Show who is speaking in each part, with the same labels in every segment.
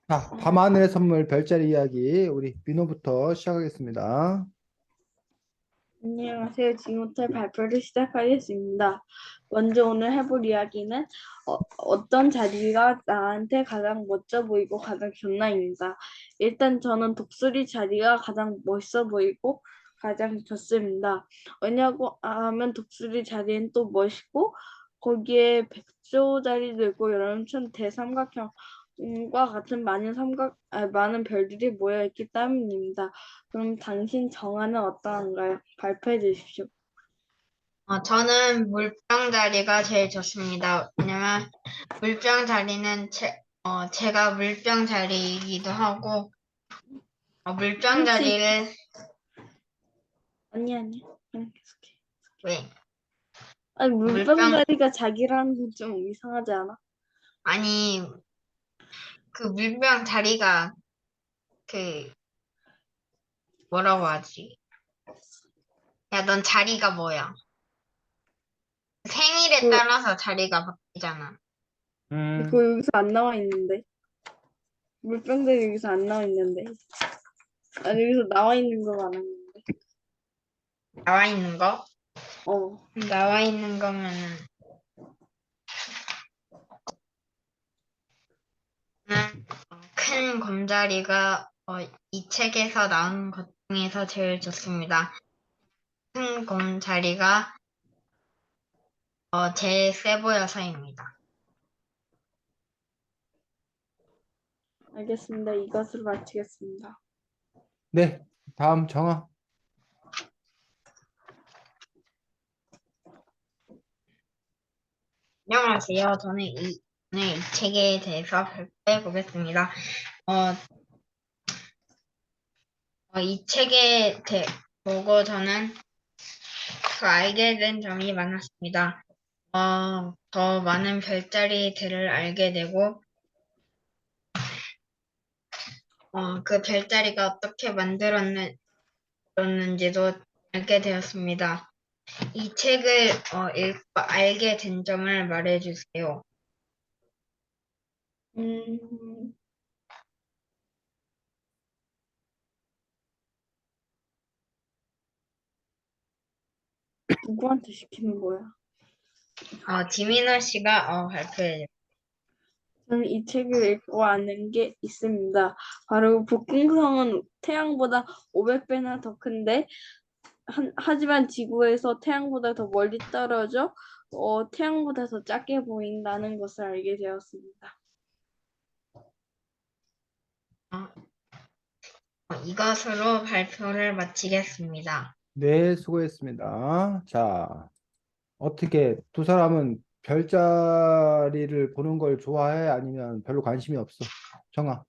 Speaker 1: 자, 밤하늘의 선물 별자리 이야기 우리 민호부터 시작하겠습니다.
Speaker 2: 안녕하세요. 지금부터 발표를 시작하겠습니다. 먼저 오늘 해볼 이야기는 어떤 자리가 나한테 가장 멋져 보이고 가장 좋나입니다. 일단 저는 독수리 자리가 가장 멋있어 보이고 가장 좋습니다. 왜냐고 하면 독수리 자리는 또 멋있고 거기에 백조 자리도 있고 여름천 대삼각형 과 같은 많은 별들이 모여 있기 때문입니다. 그럼 당신 정하는 어떠한가요? 발표해 주십시오.
Speaker 3: 저는 물병 자리가 제일 좋습니다. 왜냐면 물병 자리는 제가 물병 자리이기도 하고 물병
Speaker 2: 혹시
Speaker 3: 자리를
Speaker 2: 아니 그냥 계속해.
Speaker 3: 왜
Speaker 2: 아니
Speaker 3: 물병
Speaker 2: 물병다리가 자기라는 건 좀 이상하지 않아?
Speaker 3: 아니 그 물병 자리가 그 뭐라고 하지? 야, 넌 자리가 뭐야? 생일에
Speaker 2: 그
Speaker 3: 따라서 자리가 바뀌잖아.
Speaker 2: 그거 여기서 안 나와 있는데 물병다리 여기서 안 나와 있는데 아니 여기서 나와 있는 거 말하는데
Speaker 3: 나와 있는 거?
Speaker 2: 어
Speaker 3: 나와 있는 거면은 큰 곰자리가 이 책에서 나온 것 중에서 제일 좋습니다. 큰 곰자리가 제일 세 보여서입니다.
Speaker 2: 알겠습니다. 이것으로 마치겠습니다.
Speaker 1: 네, 다음 정아.
Speaker 3: 안녕하세요. 저는 오늘 이 책에 대해서 발표해 보겠습니다. 어, 이 책에 보고 저는 알게 된 점이 많았습니다. 더 많은 별자리들을 알게 되고, 그 별자리가 어떻게 만들었는지도 알게 되었습니다. 이 책을 읽고 알게 된 점을 말해주세요.
Speaker 2: 음 누구한테 시키는 거야?
Speaker 3: 지민아 씨가 발표해.
Speaker 2: 저는 이 책을 읽고 아는 게 있습니다. 바로 북극성은 태양보다 500배나 더 큰데 하지만 지구에서 태양보다 더 멀리 떨어져 태양보다 더 작게 보인다는 것을 알게 되었습니다.
Speaker 3: 이것으로 발표를 마치겠습니다.
Speaker 1: 네, 수고했습니다. 자, 어떻게 두 사람은 별자리를 보는 걸 좋아해? 아니면 별로 관심이 없어? 정아.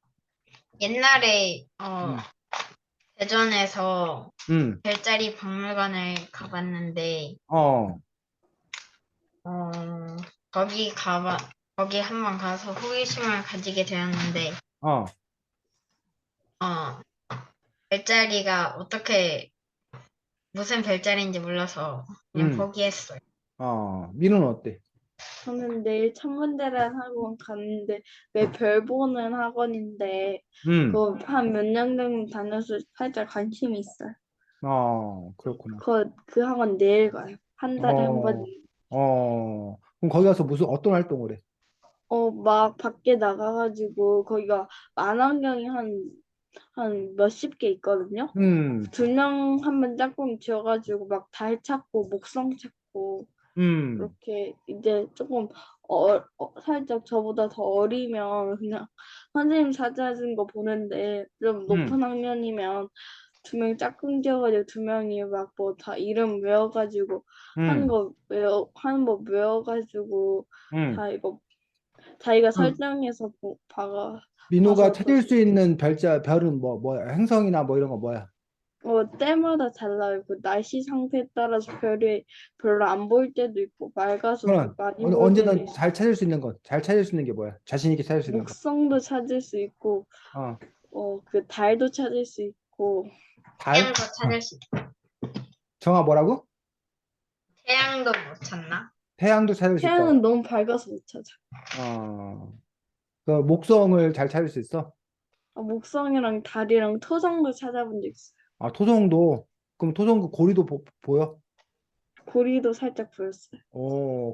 Speaker 3: 옛날에
Speaker 1: 음,
Speaker 3: 대전에서
Speaker 1: 음,
Speaker 3: 별자리 박물관을 가봤는데
Speaker 1: 어,
Speaker 3: 어, 거기 가봐 거기 한번 가서 호기심을 가지게 되었는데
Speaker 1: 어,
Speaker 3: 어, 별자리가 어떻게 무슨 별자리인지 몰라서 그냥
Speaker 1: 음,
Speaker 3: 포기했어요.
Speaker 1: 민호는 어때?
Speaker 2: 저는 내일 천문대란 학원 가는데 왜 별 보는 학원인데
Speaker 1: 음,
Speaker 2: 그 한 몇 년 정도 다녀서 살짝 관심이 있어요.
Speaker 1: 그렇구나.
Speaker 2: 그 학원 내일 가요. 한 달에 한 번.
Speaker 1: 어, 그럼 거기 가서 무슨 어떤 활동을 해?
Speaker 2: 막 밖에 나가가지고 거기가 만원경이 한 몇십 개 있거든요.
Speaker 1: 음,
Speaker 2: 2명 한 번 짝꿍 지어가지고 막 달 찾고 목성 찾고
Speaker 1: 음,
Speaker 2: 이렇게 이제 조금 살짝 저보다 더 어리면 그냥 선생님 찾아준 거 보는데 좀
Speaker 1: 음,
Speaker 2: 높은 학년이면 2명 짝꿍 지어가지고 2명이 막 뭐 다 이름 외워가지고
Speaker 1: 음,
Speaker 2: 하는 법 외워가지고
Speaker 1: 음.
Speaker 2: 다 이거 자기가
Speaker 1: 그
Speaker 2: 설정해서
Speaker 1: 민호가
Speaker 2: 봐서 또
Speaker 1: 찾을 수 있는 별은 뭐야? 행성이나 뭐 이런 거 뭐야?
Speaker 2: 때마다 달라요. 그 날씨 상태에 따라서 별이 별로 안 보일 때도 있고 맑아서
Speaker 1: 그럼
Speaker 2: 많이 보일 때도
Speaker 1: 언제든
Speaker 2: 있어.
Speaker 1: 잘 찾을 수 있는 것, 잘 찾을 수 있는 게 뭐야? 자신 있게 찾을 수 있는 거.
Speaker 2: 목성도 찾을 수 있고
Speaker 1: 어,
Speaker 2: 그 달도 찾을 수 있고
Speaker 1: 달?
Speaker 3: 태양도 찾을 수
Speaker 1: 정아 뭐라고?
Speaker 3: 태양도 못 찾나?
Speaker 1: 태양도 찾을 수 있다.
Speaker 2: 태양은 너무 밝아서 못 찾아.
Speaker 1: 어, 그 목성을 잘 찾을 수 있어?
Speaker 2: 목성이랑 달이랑 토성도 찾아본 적 있어요.
Speaker 1: 아, 토성도, 그럼 토성 그 고리도 보여?
Speaker 2: 고리도 살짝 보였어요.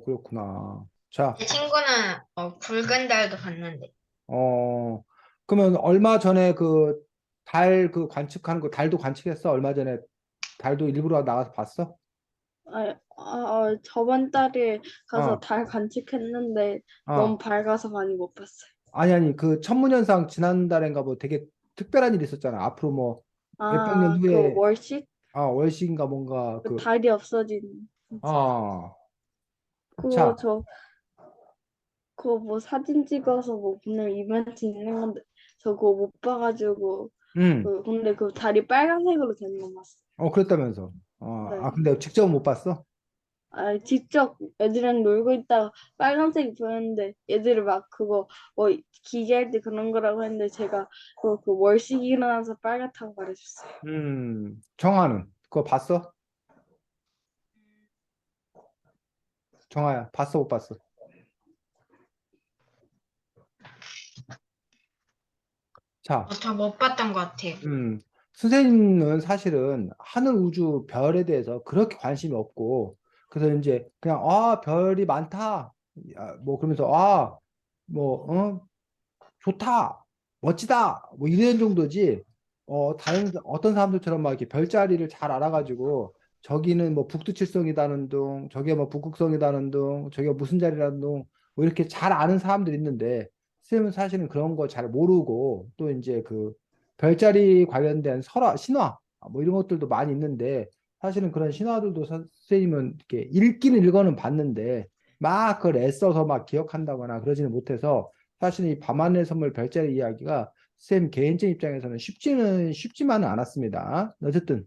Speaker 1: 그렇구나. 자,
Speaker 3: 제 친구는 붉은 달도 봤는데.
Speaker 1: 어, 그러면 얼마 전에 그 달 그 관측하는 거, 달도 관측했어? 얼마 전에 달도 일부러 나가서 봤어?
Speaker 2: 저번 달에 가서
Speaker 1: 어,
Speaker 2: 달 관측했는데 너무
Speaker 1: 어.
Speaker 2: 밝아서 많이 못 봤어요.
Speaker 1: 아니, 그 천문현상 지난달인가 뭐 되게 특별한 일이 있었잖아. 앞으로 뭐 몇백 년
Speaker 2: 그
Speaker 1: 후에,
Speaker 2: 월식?
Speaker 1: 월식인가 뭔가
Speaker 2: 그 달이 없어진.
Speaker 1: 어,
Speaker 2: 그거
Speaker 1: 자,
Speaker 2: 저 그거 뭐 사진 찍어서 뭐 오늘 이벤트 있는 건데 저 그거 못 봐가지고
Speaker 1: 음,
Speaker 2: 근데 그 달이 빨간색으로 되는 거 봤어요.
Speaker 1: 그랬다면서.
Speaker 2: 네.
Speaker 1: 근데 직접 못 봤어?
Speaker 2: 직접 애들이랑 놀고 있다가 빨간색이 보였는데 애들이 막 그거 뭐 기계할 때 그런 거라고 했는데 제가 그 월식이 일어나서 빨갛다고 말해줬어요.
Speaker 1: 정하는 그거 봤어? 정하야, 봤어, 못 봤어? 자,
Speaker 3: 저 못 봤던 것 같아요.
Speaker 1: 음, 선생님은 사실은 하늘 우주 별에 대해서 그렇게 관심이 없고, 그래서 이제 그냥, 별이 많다. 뭐 그러면서, 뭐, 좋다, 멋지다, 뭐 이런 정도지. 다른 어떤 사람들처럼 막 이렇게 별자리를 잘 알아가지고 저기는 뭐 북두칠성이다는 둥, 저게 뭐 북극성이다는 둥, 저게 무슨 자리라는 둥, 뭐 이렇게 잘 아는 사람들이 있는데 쌤은 사실은 그런 거 잘 모르고 또 이제 그 별자리 관련된 설화, 신화 뭐 이런 것들도 많이 있는데 사실은 그런 신화들도 선생님은 이렇게 읽기는 읽어는 봤는데 막 그걸 애써서 막 기억한다거나 그러지는 못해서 사실 이 밤하늘 선물 별자리 이야기가 쌤 개인적인 입장에서는 쉽지만은 않았습니다. 어쨌든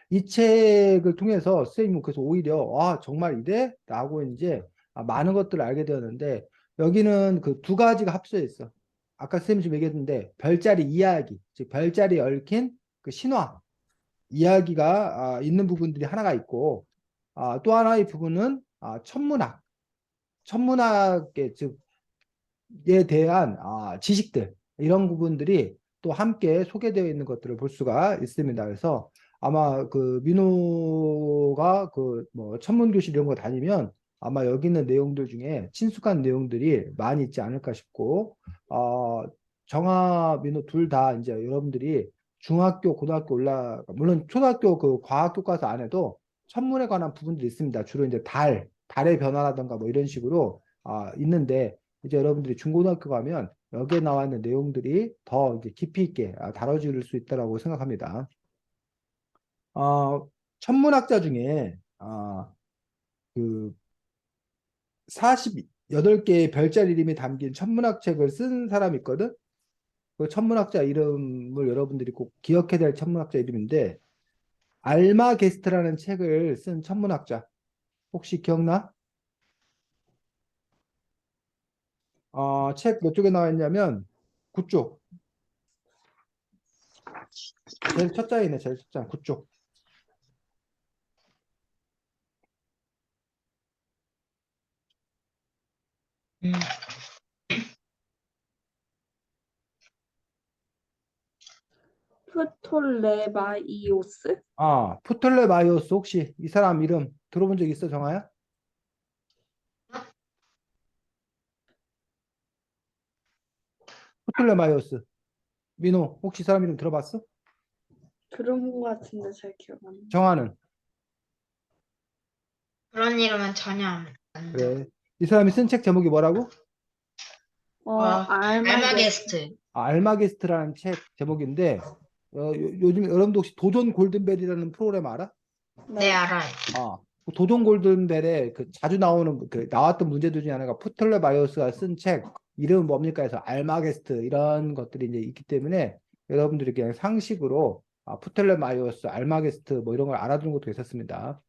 Speaker 1: 이 책을 통해서 선생님은 그래서 오히려 정말 이래? 라고 이제 많은 것들을 알게 되었는데 여기는 그 두 가지가 합쳐져 있어. 아까 선생님이 좀 얘기했는데 별자리 이야기, 즉 별자리에 얽힌 그 신화 이야기가 있는 부분들이 하나가 있고 또 하나의 부분은 천문학의 즉 에 대한 지식들 이런 부분들이 또 함께 소개되어 있는 것들을 볼 수가 있습니다. 그래서 아마 그 민호가 그 뭐 천문교실 이런 거 다니면 아마 여기 있는 내용들 중에 친숙한 내용들이 많이 있지 않을까 싶고 정아 민호 둘 다 이제 여러분들이 중학교 고등학교 물론 초등학교 그 과학 교과서 안에도 천문에 관한 부분들이 있습니다. 주로 이제 달의 변화라든가 뭐 이런 식으로 있는데 이제 여러분들이 중고등학교 가면 여기에 나와 있는 내용들이 더 이제 깊이 있게 다뤄질 수 있다고 생각합니다. 천문학자 중에 그 48개의 별자리 이름이 담긴 천문학 책을 쓴 사람이 있거든. 그 천문학자 이름을 여러분들이 꼭 기억해야 될 천문학자 이름인데 알마게스트라는 책을 쓴 천문학자 혹시 기억나? 책 몇 쪽에 나와 있냐면 9쪽. 제일 첫 장이네, 제일 첫 장, 9쪽.
Speaker 3: 음.
Speaker 2: 프톨레마이오스?
Speaker 1: 프톨레마이오스 혹시 이 사람 이름 들어본 적 있어, 정아야? 프톨레마이오스. 민호, 혹시 이 사람 이름 들어봤어?
Speaker 2: 들어본 것 같은데 잘 기억 안 나.
Speaker 1: 정아는?
Speaker 3: 그런 이름은 전혀 안 들어.
Speaker 1: 그래. 이 사람이 쓴 책 제목이 뭐라고?
Speaker 2: 알마게스.
Speaker 3: 알마게스트.
Speaker 1: 알마게스트라는 책 제목인데, 요즘 여러분도 혹시 도전 골든벨이라는 프로그램 알아?
Speaker 3: 네,
Speaker 2: 네.
Speaker 3: 알아요.
Speaker 1: 그 도전 골든벨에 그 자주 나오는 그 나왔던 문제들 중에 하나가 프톨레마이오스가 쓴 책 이름은 뭡니까 해서 알마게스트 이런 것들이 이제 있기 때문에 여러분들이 그냥 상식으로 프톨레마이오스, 알마게스트 뭐 이런 걸 알아두는 것도 있었습니다.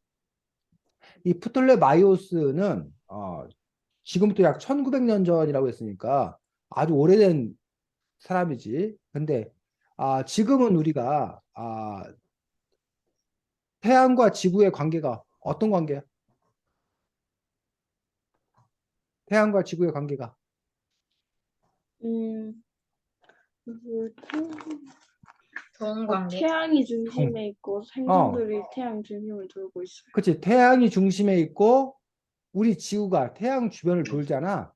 Speaker 1: 이 프톨레마이오스는 지금부터 약 1900년 전이라고 했으니까 아주 오래된 사람이지. 근데 지금은 우리가 태양과 지구의 관계가 어떤 관계야? 태양과 지구의 관계가
Speaker 2: 음,
Speaker 3: 좋은 관계.
Speaker 2: 태양이 중심에 있고 생선들이 태양 중심을 돌고 있어요.
Speaker 1: 그치. 태양이 중심에 있고 우리 지구가 태양 주변을 돌잖아.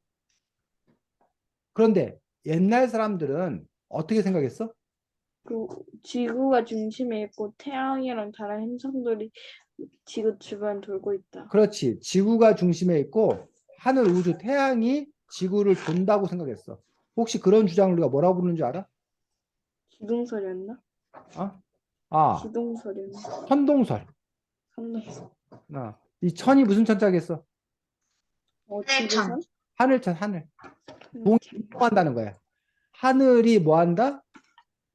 Speaker 1: 그런데 옛날 사람들은 어떻게 생각했어?
Speaker 2: 그 지구가 중심에 있고 태양이랑 다른 행성들이 지구 주변 돌고 있다.
Speaker 1: 그렇지. 지구가 중심에 있고 하늘 우주 태양이 지구를 돈다고 생각했어. 혹시 그런 주장을 우리가 뭐라고 부르는 줄 알아?
Speaker 2: 기둥설이었나?
Speaker 1: 어? 아,
Speaker 2: 기둥설이었나?
Speaker 1: 천동설.
Speaker 2: 삼동설.
Speaker 1: 이 천이 무슨 천자겠어?
Speaker 2: 지구선?
Speaker 1: 하늘천, 하늘.
Speaker 2: 음,
Speaker 1: 운동한다는 거야. 하늘이 뭐 한다?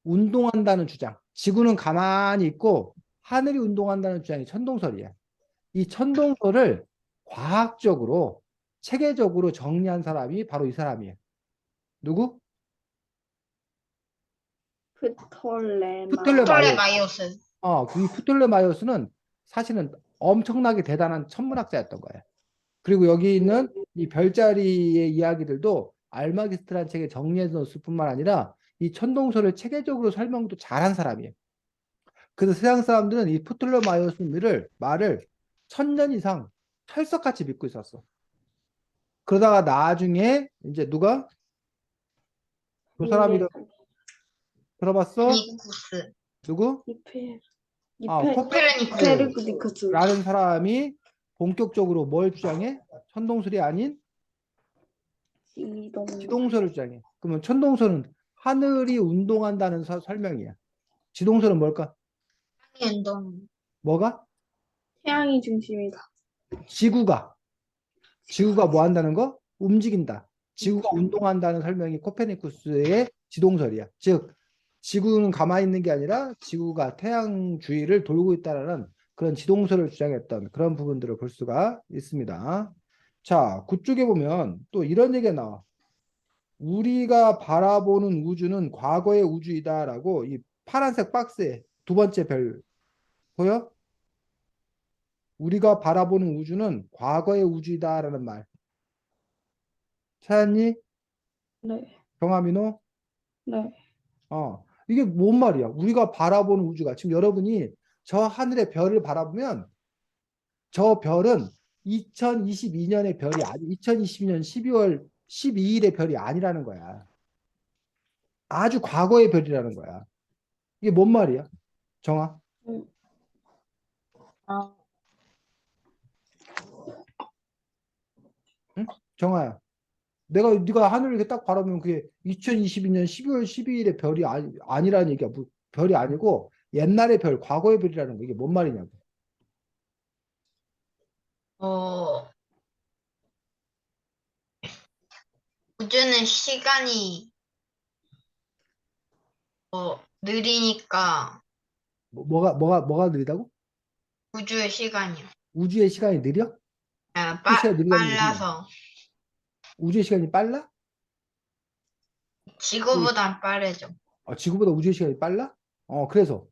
Speaker 1: 운동한다는 주장. 지구는 가만히 있고 하늘이 운동한다는 주장이 천동설이야. 이 천동설을 과학적으로 체계적으로 정리한 사람이 바로 이 사람이에요. 누구?
Speaker 2: 프톨레마.
Speaker 1: 프톨레마이오스.
Speaker 3: 톨레마이오스.
Speaker 1: 이 프톨레마이오스는 사실은 엄청나게 대단한 천문학자였던 거예요. 그리고 여기 있는 이 별자리의 이야기들도 알마기스트라는 책에 정리해 놓았을 뿐만 아니라 이 천동설을 체계적으로 설명도 잘한 사람이에요. 그래서 세상 사람들은 이 프톨레마이오스 말을 1000년 이상 철석같이 믿고 있었어. 그러다가 나중에 이제 누가 그 사람 이름 들어봤어?
Speaker 3: 니쿠스.
Speaker 1: 누구?
Speaker 2: 이페
Speaker 3: 코페르니쿠스.
Speaker 2: 이페르니쿠스라는
Speaker 1: 사람이 본격적으로 뭘 주장해? 천동설이 아닌 지동설을 주장해. 그러면 천동설은 하늘이 운동한다는 설명이야. 지동설은 뭘까?
Speaker 3: 운동.
Speaker 1: 뭐가?
Speaker 2: 태양이 중심이다.
Speaker 1: 지구가 뭐 한다는 거? 움직인다. 지구가 운동한다는 설명이 코페르니쿠스의 지동설이야. 즉 지구는 가만히 있는 게 아니라 지구가 태양 주위를 돌고 있다는 그런 지동설을 주장했던 그런 부분들을 볼 수가 있습니다. 자, 그쪽에 보면 또 이런 얘기가 나와. 우리가 바라보는 우주는 과거의 우주이다라고 이 파란색 박스에 두 번째 별 보여? 우리가 바라보는 우주는 과거의 우주이다라는 말. 찾았니?
Speaker 2: 네,
Speaker 1: 경아민호?
Speaker 2: 네.
Speaker 1: 이게 뭔 말이야? 우리가 바라보는 우주가 지금 여러분이 저 하늘의 별을 바라보면 저 별은 2022년의 별이 아니 2022년 12월 12일의 별이 아니라는 거야. 아주 과거의 별이라는 거야. 이게 뭔 말이야? 정아?
Speaker 2: 음,
Speaker 1: 응? 정아야. 네가 하늘을 이렇게 딱 바라보면 그게 2022년 12월 12일의 별이 아니라는 얘기야. 별이 아니고 옛날의 별, 과거의 별이라는 거. 이게 뭔 말이냐고.
Speaker 3: 어, 우주는 시간이 느리니까
Speaker 1: 뭐가 느리다고?
Speaker 3: 우주의 시간이요.
Speaker 1: 우주의 시간이 느려?
Speaker 3: 아,
Speaker 1: 우주의 시간이 느리다는 게 무슨 말이야?
Speaker 3: 빨라서
Speaker 1: 우주의 시간이 빨라? 그,
Speaker 3: 지구보단 빠르죠.
Speaker 1: 지구보다 우주의 시간이 빨라? 그래서.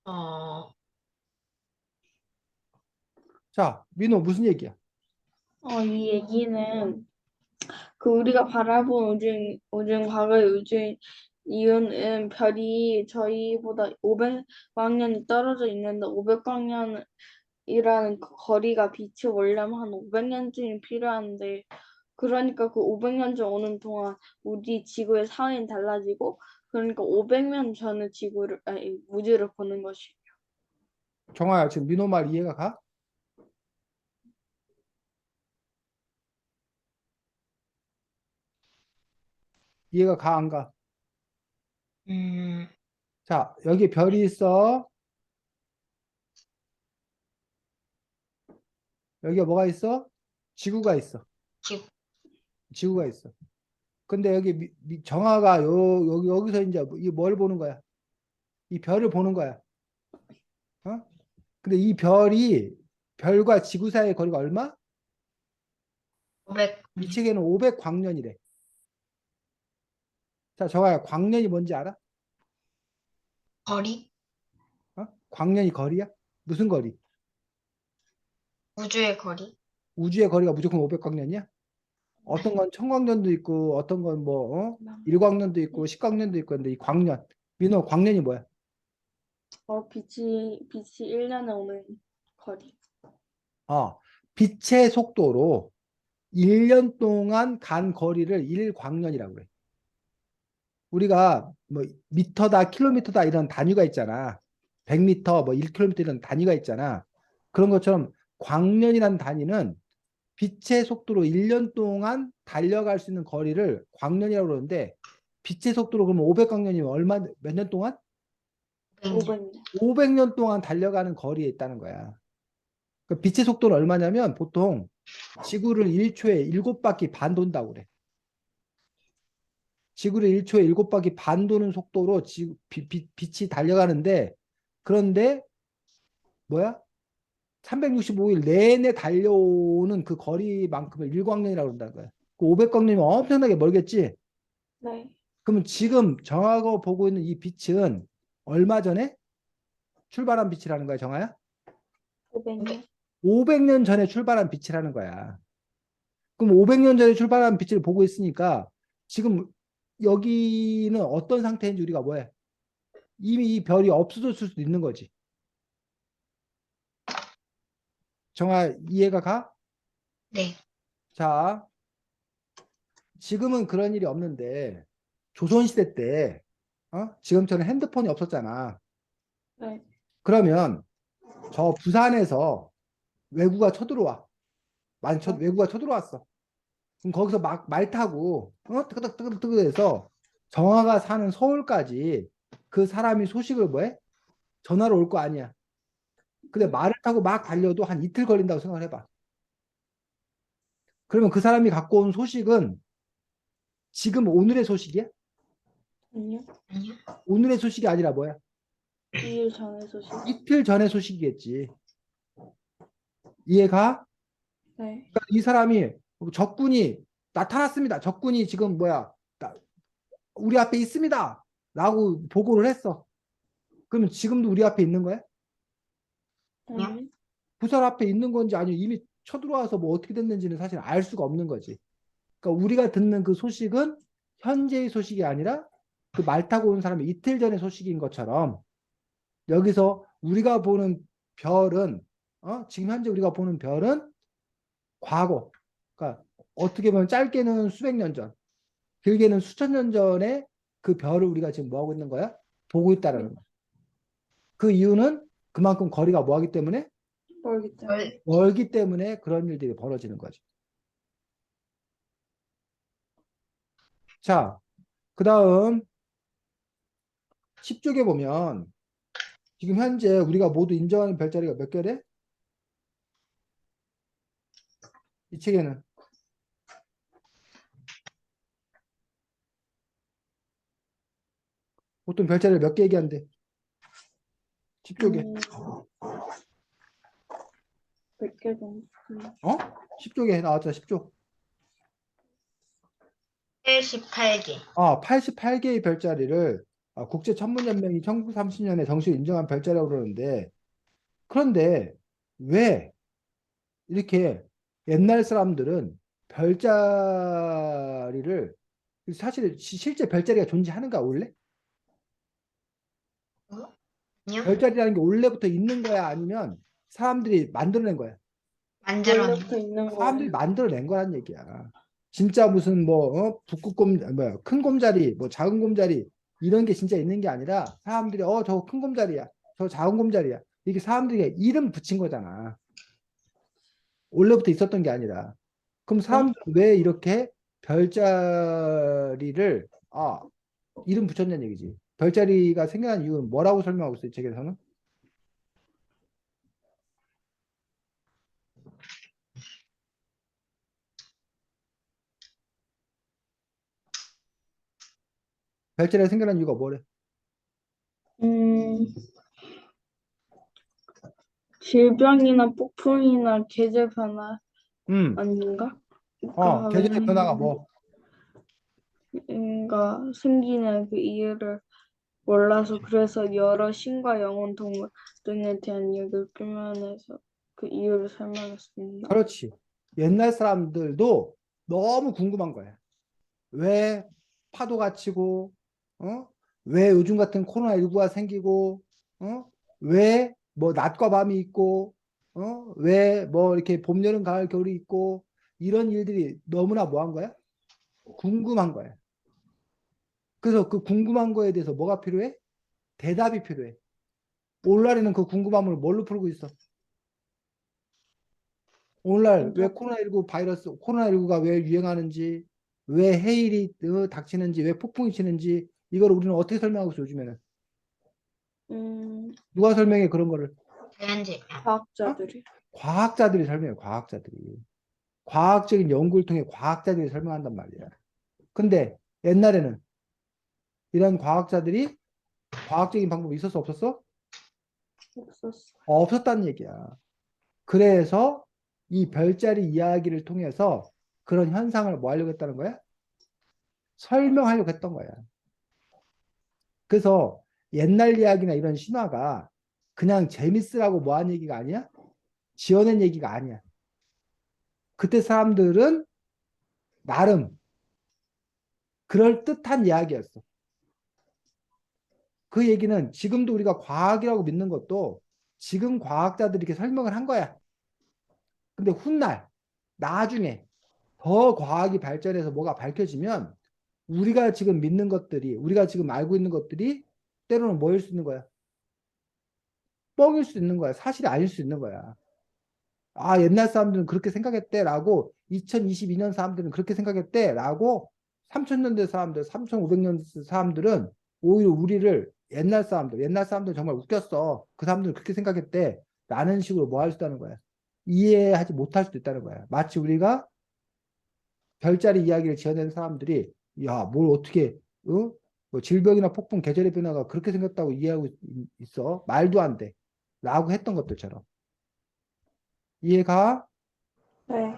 Speaker 3: 어,
Speaker 1: 자, 민호 무슨 얘기야?
Speaker 2: 이 얘기는 그 우리가 바라본 과거의 우주인 이유는 별이 저희보다 500광년이 떨어져 있는데 500광년이라는 거리가 빛이 오려면 한 500년쯤이 필요한데 그러니까 그 500년 전 오는 동안 우리 지구의 상황이 달라지고 그러니까 500년 전의 우주를 보는 것이
Speaker 1: 정아야, 지금 민호 말 이해가 가? 이해가 가, 안 가?
Speaker 3: 음,
Speaker 1: 자, 여기 별이 있어. 여기가 뭐가 있어? 지구가 있어.
Speaker 3: 지구,
Speaker 1: 지구가 있어. 근데 여기 정아가 여기서 이제 이 뭘 보는 거야? 이 별을 보는 거야. 어? 근데 이 별과 지구 사이의 거리가 얼마?
Speaker 3: 500
Speaker 1: 이 책에는 500광년이래. 자, 정아야, 광년이 뭔지 알아?
Speaker 3: 거리?
Speaker 1: 광년이 거리야? 무슨 거리?
Speaker 3: 우주의 거리?
Speaker 1: 우주의 거리가 무조건 500광년이야? 어떤 건 청광년도 있고 어떤 건 뭐 일광년도 있고 식광년도 있고 근데 이 광년 민호 광년이 뭐야?
Speaker 2: 빛이 1년에 오는 거리.
Speaker 1: 빛의 속도로 1년 동안 간 거리를 일광년이라고 그래. 우리가 뭐 미터다, 킬로미터다 이런 단위가 있잖아. 100m, 뭐 1km 이런 단위가 있잖아. 그런 것처럼 광년이라는 단위는 빛의 속도로 1년 동안 달려갈 수 있는 거리를 광년이라고 그러는데 빛의 속도로 그러면 500광년이면 얼마 몇 년 동안?
Speaker 3: 100년.
Speaker 2: 500년.
Speaker 1: 500년 동안 달려가는 거리에 있다는 거야. 그 빛의 속도는 얼마냐면 보통 지구를 1초에 7바퀴 반 돈다고 그래. 지구를 1초에 7바퀴 반 도는 속도로 빛이 달려가는데 그런데 뭐야? 365일 내내 달려오는 그 거리만큼을 일광년이라고 그런다는 거야. 그 500광년이면 엄청나게 멀겠지?
Speaker 2: 네.
Speaker 1: 그러면 지금 정하고 보고 있는 이 빛은 얼마 전에 출발한 빛이라는 거야, 정하야?
Speaker 2: 500년.
Speaker 1: 500년 전에 출발한 빛이라는 거야. 그럼 500년 전에 출발한 빛을 보고 있으니까 지금 여기는 어떤 상태인지 우리가 뭐해? 이미 이 별이 없어졌을 수도 있는 거지. 정아, 이해가 가?
Speaker 3: 네.
Speaker 1: 자, 지금은 그런 일이 없는데 조선시대 때 지금처럼 핸드폰이 없었잖아.
Speaker 2: 네.
Speaker 1: 그러면 저 부산에서 외구가 쳐들어와.
Speaker 2: 어,
Speaker 1: 외구가 쳐들어왔어. 그럼 거기서 막 말 타고 뜨그득뜨그득 해서 정화가 사는 서울까지 그 사람이 소식을 뭐해? 전화로 올 거 아니야. 근데
Speaker 2: 네.
Speaker 1: 말을 타고 막 달려도 한 이틀 걸린다고 생각을 해봐. 그러면 그 사람이 갖고 온 소식은 지금 오늘의 소식이야?
Speaker 2: 아니요.
Speaker 3: 아니요.
Speaker 1: 오늘의 소식이 아니라 뭐야?
Speaker 2: 2일 전에 소식.
Speaker 1: 이틀 전의 소식이겠지. 이해가?
Speaker 2: 네.
Speaker 1: 그러니까 이 사람이 적군이 나타났습니다. 적군이 지금 뭐야? 우리 앞에 있습니다. 라고 보고를 했어. 그러면 지금도 우리 앞에 있는 거야?
Speaker 3: 아니요.
Speaker 2: 아니요.
Speaker 1: 부산 앞에 있는 건지 아니면 이미 쳐들어와서 뭐 어떻게 됐는지는 사실 알 수가 없는 거지. 그러니까 우리가 듣는 그 소식은 현재의 소식이 아니라 그 말 타고 온 사람이 이틀 전의 소식인 것처럼 여기서 우리가 보는 별은 지금 현재 우리가 보는 별은 과거. 그러니까 어떻게 보면 짧게는 수백 년 전, 길게는 수천 년 전에 그 별을 우리가 지금 뭐 하고 있는 거야? 보고 있다라는 거야. 그 이유는 그만큼 거리가 뭐하기 때문에
Speaker 2: 멀기 때문에.
Speaker 1: 멀기 때문에 그런 일들이 벌어지는 거지. 자, 그 다음 10쪽에 보면 지금 현재 우리가 모두 인정하는 별자리가 몇 개래? 이 책에는 보통 별자리를 몇 개 얘기한대? 10쪽에.
Speaker 2: 100개 정도.
Speaker 1: 10쪽에 나왔잖아, 10쪽.
Speaker 3: 88개.
Speaker 1: 88개의 별자리를 국제천문연맹이 1930년에 정식 인정한 별자리라고 그러는데 그런데 왜 이렇게 옛날 사람들은 별자리를 사실 실제 별자리가 존재하는가 원래?
Speaker 3: 아니요.
Speaker 1: 별자리라는 게 원래부터 있는 거야 아니면 사람들이 만들어낸 거야?
Speaker 3: 만들어낸.
Speaker 2: 원래부터 있는
Speaker 1: 사람들이
Speaker 2: 거예요.
Speaker 1: 만들어낸 거란 얘기야. 진짜 무슨 뭐 북극곰 뭐야 큰 곰자리 뭐 작은 곰자리 이런 게 진짜 있는 게 아니라 사람들이 저거 큰 곰자리야 저 작은 곰자리야 이게 사람들이 이름 붙인 거잖아. 원래부터 있었던 게 아니라. 그럼
Speaker 2: 네?
Speaker 1: 사람들은 왜 이렇게 별자리를 이름 붙였냐는 얘기지. 별자리가 생겨난 이유는 뭐라고 설명하고 있어요, 이 책에서는? 별자리가 생겨난 이유가 뭐래?
Speaker 2: 음, 질병이나 폭풍이나 계절 변화
Speaker 1: 음,
Speaker 2: 아닌가? 그러니까
Speaker 1: 계절의 변화가 뭐?
Speaker 2: 생기는 그 이유를 몰라서 그래서 여러 신과 영혼, 동물 등에 대한 이유를 표면해서 그 이유를 설명했습니다.
Speaker 1: 그렇지. 옛날 사람들도 너무 궁금한 거야. 왜 파도가 치고, 어? 왜 요즘 같은 코로나19가 생기고, 왜 뭐 낮과 밤이 있고, 왜 뭐 이렇게 봄, 여름, 가을, 겨울이 있고, 이런 일들이 너무나 뭐 한 거야? 궁금한 거야. 그래서 그 궁금한 거에 대해서 뭐가 필요해? 대답이 필요해. 오늘날에는 그 궁금함을 뭘로 풀고 있어? 오늘날 왜
Speaker 2: 인터
Speaker 1: 코로나19 바이러스, 코로나19가 왜 유행하는지, 왜 해일이 닥치는지, 왜 폭풍이 치는지, 이걸 우리는 어떻게 설명하고 있어, 요즘에는? 누가 설명해, 그런 거를?
Speaker 3: 자연재해.
Speaker 1: 어?
Speaker 2: 과학자들이.
Speaker 1: 과학자들이 설명해, 과학자들이. 과학적인 연구를 통해 과학자들이 설명한단 말이야. 근데 옛날에는 이런 과학자들이 과학적인 방법이 있었어, 없었어?
Speaker 2: 없었어.
Speaker 1: 없었다는 얘기야. 그래서 이 별자리 이야기를 통해서 그런 현상을 뭐 하려고 했다는 거야? 설명하려고 했던 거야. 그래서 옛날 이야기나 이런 신화가 그냥 재밌으라고 뭐 한 얘기가 아니야? 지어낸 얘기가 아니야. 그때 사람들은 나름 그럴듯한 이야기였어. 그 얘기는 지금도 우리가 과학이라고 믿는 것도 지금 과학자들이 이렇게 설명을 한 거야. 근데 훗날, 나중에 더 과학이 발전해서 뭐가 밝혀지면 우리가 지금 믿는 것들이, 우리가 지금 알고 있는 것들이 때로는 뭐일 수 있는 거야? 뻥일 수 있는 거야. 사실이 아닐 수 있는 거야. 아, 옛날 사람들은 그렇게 생각했대라고, 2022년 사람들은 그렇게 생각했대라고, 3000년대 사람들, 3500년 사람들은 오히려 우리를 옛날 사람들은 정말 웃겼어. 그 사람들은 그렇게 생각했대. 라는 식으로 뭐 할 수 있다는 거야. 이해하지 못할 수도 있다는 거야. 마치 우리가 별자리 이야기를 지어낸 사람들이, 야, 뭘 어떻게, 뭐 질병이나 폭풍, 계절의 변화가 그렇게 생겼다고 이해하고 있어? 말도 안 돼. 라고 했던 것들처럼. 이해가?
Speaker 2: 네.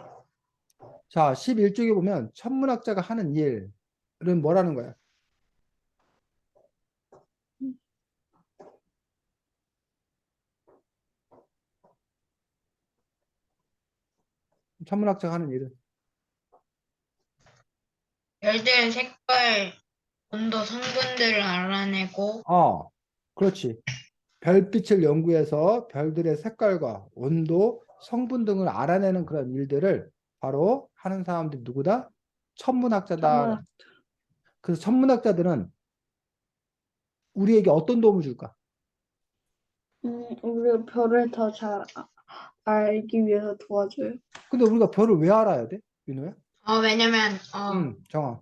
Speaker 1: 자, 11쪽에 보면 천문학자가 하는 일은 뭐라는 거야? 천문학자가 하는 일은.
Speaker 3: 별들의 색깔, 온도, 성분들을 알아내고
Speaker 1: 그렇지. 별빛을 연구해서 별들의 색깔과 온도, 성분 등을 알아내는 그런 일들을 바로 하는 사람들이 누구다? 천문학자다.
Speaker 2: 천문학.
Speaker 1: 그래서 천문학자들은 우리에게 어떤 도움을 줄까?
Speaker 2: 우리가 별을 더 잘 알기 위해서 도와줘요.
Speaker 1: 근데 우리가 별을 왜 알아야 돼? 윤호야?
Speaker 3: 왜냐면,
Speaker 1: 정아.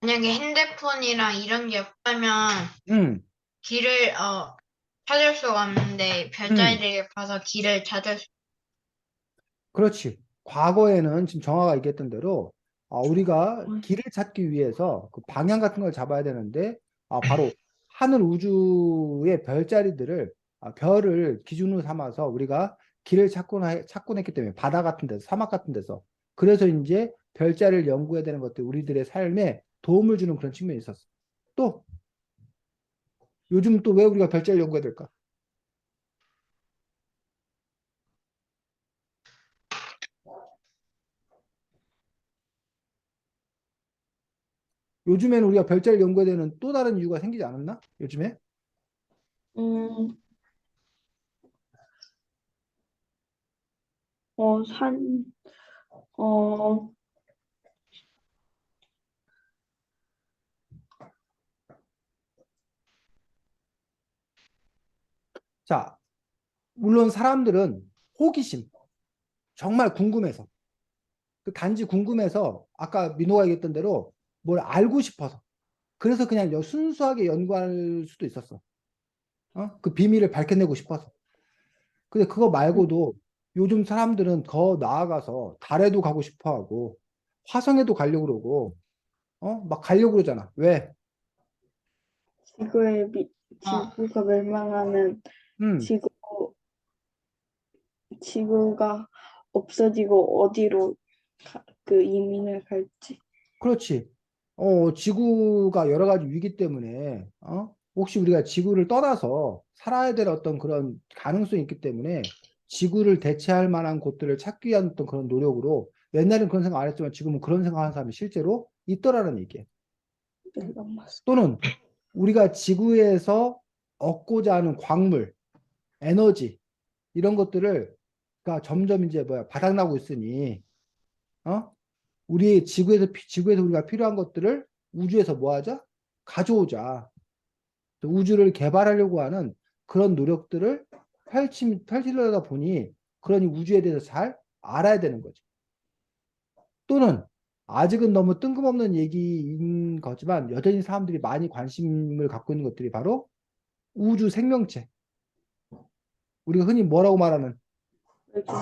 Speaker 3: 만약에 핸드폰이랑 이런 게 없다면
Speaker 1: 응,
Speaker 3: 길을, 찾을 수가 없는데,
Speaker 1: 응.
Speaker 3: 별자리를 봐서 길을 찾을 수,
Speaker 1: 그렇지. 과거에는 지금 정화가 얘기했던 대로 우리가 길을 찾기 위해서 그 방향 같은 걸 잡아야 되는데 바로 하늘 우주의 별자리들을 별을 기준으로 삼아서 우리가 길을 찾곤 했기 때문에 바다 같은 데서 사막 같은 데서 그래서 이제 별자리를 연구해야 되는 것들 우리들의 삶에 도움을 주는 그런 측면이 있었어. 또 요즘 또 왜 우리가 별자리를 연구해야 될까? 요즘에는 우리가 별자리를 연구해야 되는 또 다른 이유가 생기지 않았나? 요즘에?
Speaker 2: 음, 산, 어,
Speaker 1: 자, 물론 사람들은 호기심, 정말 궁금해서, 그 단지 궁금해서 아까 민호가 얘기했던 대로 뭘 알고 싶어서, 그래서 그냥 순수하게 연구할 수도 있었어. 그 비밀을 밝혀내고 싶어서. 근데 그거 말고도 요즘 사람들은 더 나아가서 달에도 가고 싶어 하고, 화성에도 가려고 그러고, 막 가려고 그러잖아. 왜?
Speaker 3: 어,
Speaker 2: 지구가 멸망하면
Speaker 1: 음,
Speaker 2: 지구, 지구가 없어지고 어디로 그 이민을 갈지.
Speaker 1: 그렇지. 지구가 여러 가지 위기 때문에, 혹시 우리가 지구를 떠나서 살아야 될 어떤 그런 가능성이 있기 때문에 지구를 대체할 만한 곳들을 찾기 위한 어떤 그런 노력으로 옛날에는 그런 생각 안 했지만 지금은 그런 생각하는 사람이 실제로 있더라는 얘기예요.
Speaker 2: 네, 너무 맞습니다.
Speaker 1: 또는 우리가 지구에서 얻고자 하는 광물, 에너지 이런 것들을 그러니까 점점 이제 뭐야 바닥나고 있으니 우리 지구에서 우리가 필요한 것들을 우주에서 뭐 하자? 가져오자. 우주를 개발하려고 하는 그런 노력들을 펼치려다 보니 그러니 우주에 대해서 잘 알아야 되는 거죠. 또는 아직은 너무 뜬금없는 얘기인 거지만 여전히 사람들이 많이 관심을 갖고 있는 것들이 바로 우주 생명체. 우리가 흔히 뭐라고 말하는
Speaker 2: 외계인.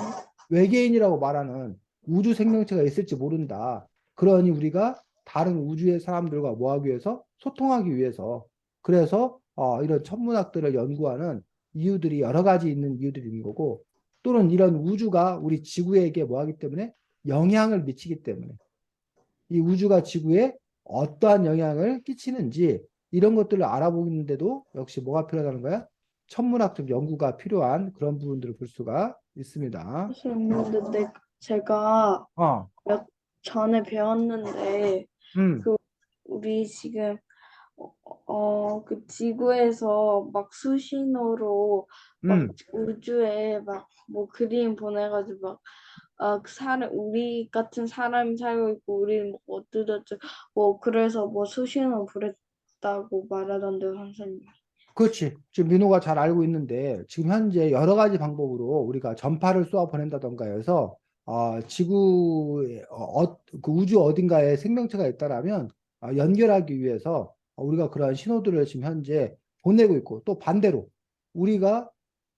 Speaker 1: 외계인이라고 말하는 우주 생명체가 있을지 모른다. 그러니 우리가 다른 우주의 사람들과 뭐 하기 위해서 소통하기 위해서 그래서 이런 천문학들을 연구하는 이유들이 여러 가지 있는 이유들이 있는 거고 또는 이런 우주가 우리 지구에게 뭐 하기 때문에 영향을 미치기 때문에 이 우주가 지구에 어떠한 영향을 끼치는지 이런 것들을 알아보는데도 역시 뭐가 필요하다는 거야? 천문학적 연구가 필요한 그런 부분들을 볼 수가 있습니다.
Speaker 2: 선생님, 제가
Speaker 1: 어,
Speaker 2: 전에 배웠는데
Speaker 1: 음,
Speaker 2: 우리 지금 그 지구에서 막 수신호로 막
Speaker 1: 음.
Speaker 2: 우주에 막 뭐 그림 보내가지고 막 우리 같은 사람이 살고 있고 우리는 뭐 어쩌저쩌 뭐 그래서 뭐 수신호 보냈다고 말하던데 선생님.
Speaker 1: 그렇지. 지금 민호가 잘 알고 있는데 지금 현재 여러 가지 방법으로 우리가 전파를 쏘아 보낸다던가 해서 그 우주 어딘가에 생명체가 있다라면 연결하기 위해서 우리가 그러한 신호들을 지금 현재 보내고 있고 또 반대로 우리가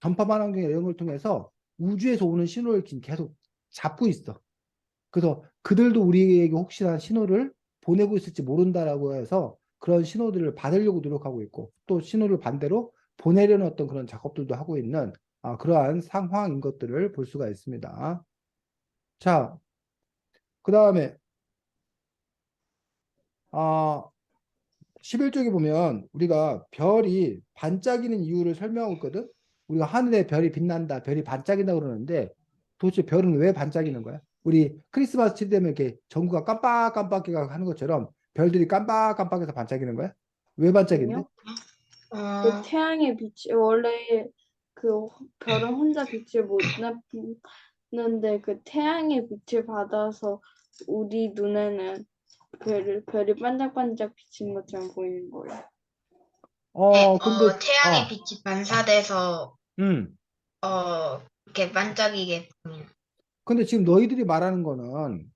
Speaker 1: 전파망 환경 이런 걸 통해서 우주에서 오는 신호를 지금 계속 잡고 있어. 그래서 그들도 우리에게 혹시나 신호를 보내고 있을지 모른다라고 해서 그런 신호들을 받으려고 노력하고 있고 또 신호를 반대로 보내려는 어떤 그런 작업들도 하고 있는 그러한 상황인 것들을 볼 수가 있습니다. 자, 그 다음에 11쪽에 보면 우리가 별이 반짝이는 이유를 설명하고 있거든. 우리가 하늘에 별이 빛난다, 별이 반짝인다 그러는데 도대체 별은 왜 반짝이는 거야? 우리 크리스마스 칠 되면 이렇게 전구가 깜빡깜빡 하는 것처럼 별들이 깜빡깜빡해서 반짝이는 거야? 왜 반짝인데?
Speaker 2: 아니요.
Speaker 3: 어,
Speaker 2: 태양의 빛이 원래 그 별은 혼자 빛을 못 내는데 그 태양의 빛을 받아서 우리 눈에는 별이 반짝반짝 비치는 것처럼 보이는 거예요.
Speaker 3: 네,
Speaker 1: 근데
Speaker 3: 태양의 빛이 반사돼서
Speaker 1: 음.
Speaker 3: 이렇게 반짝이게 보이는.
Speaker 1: 근데 지금 너희들이 말하는 거는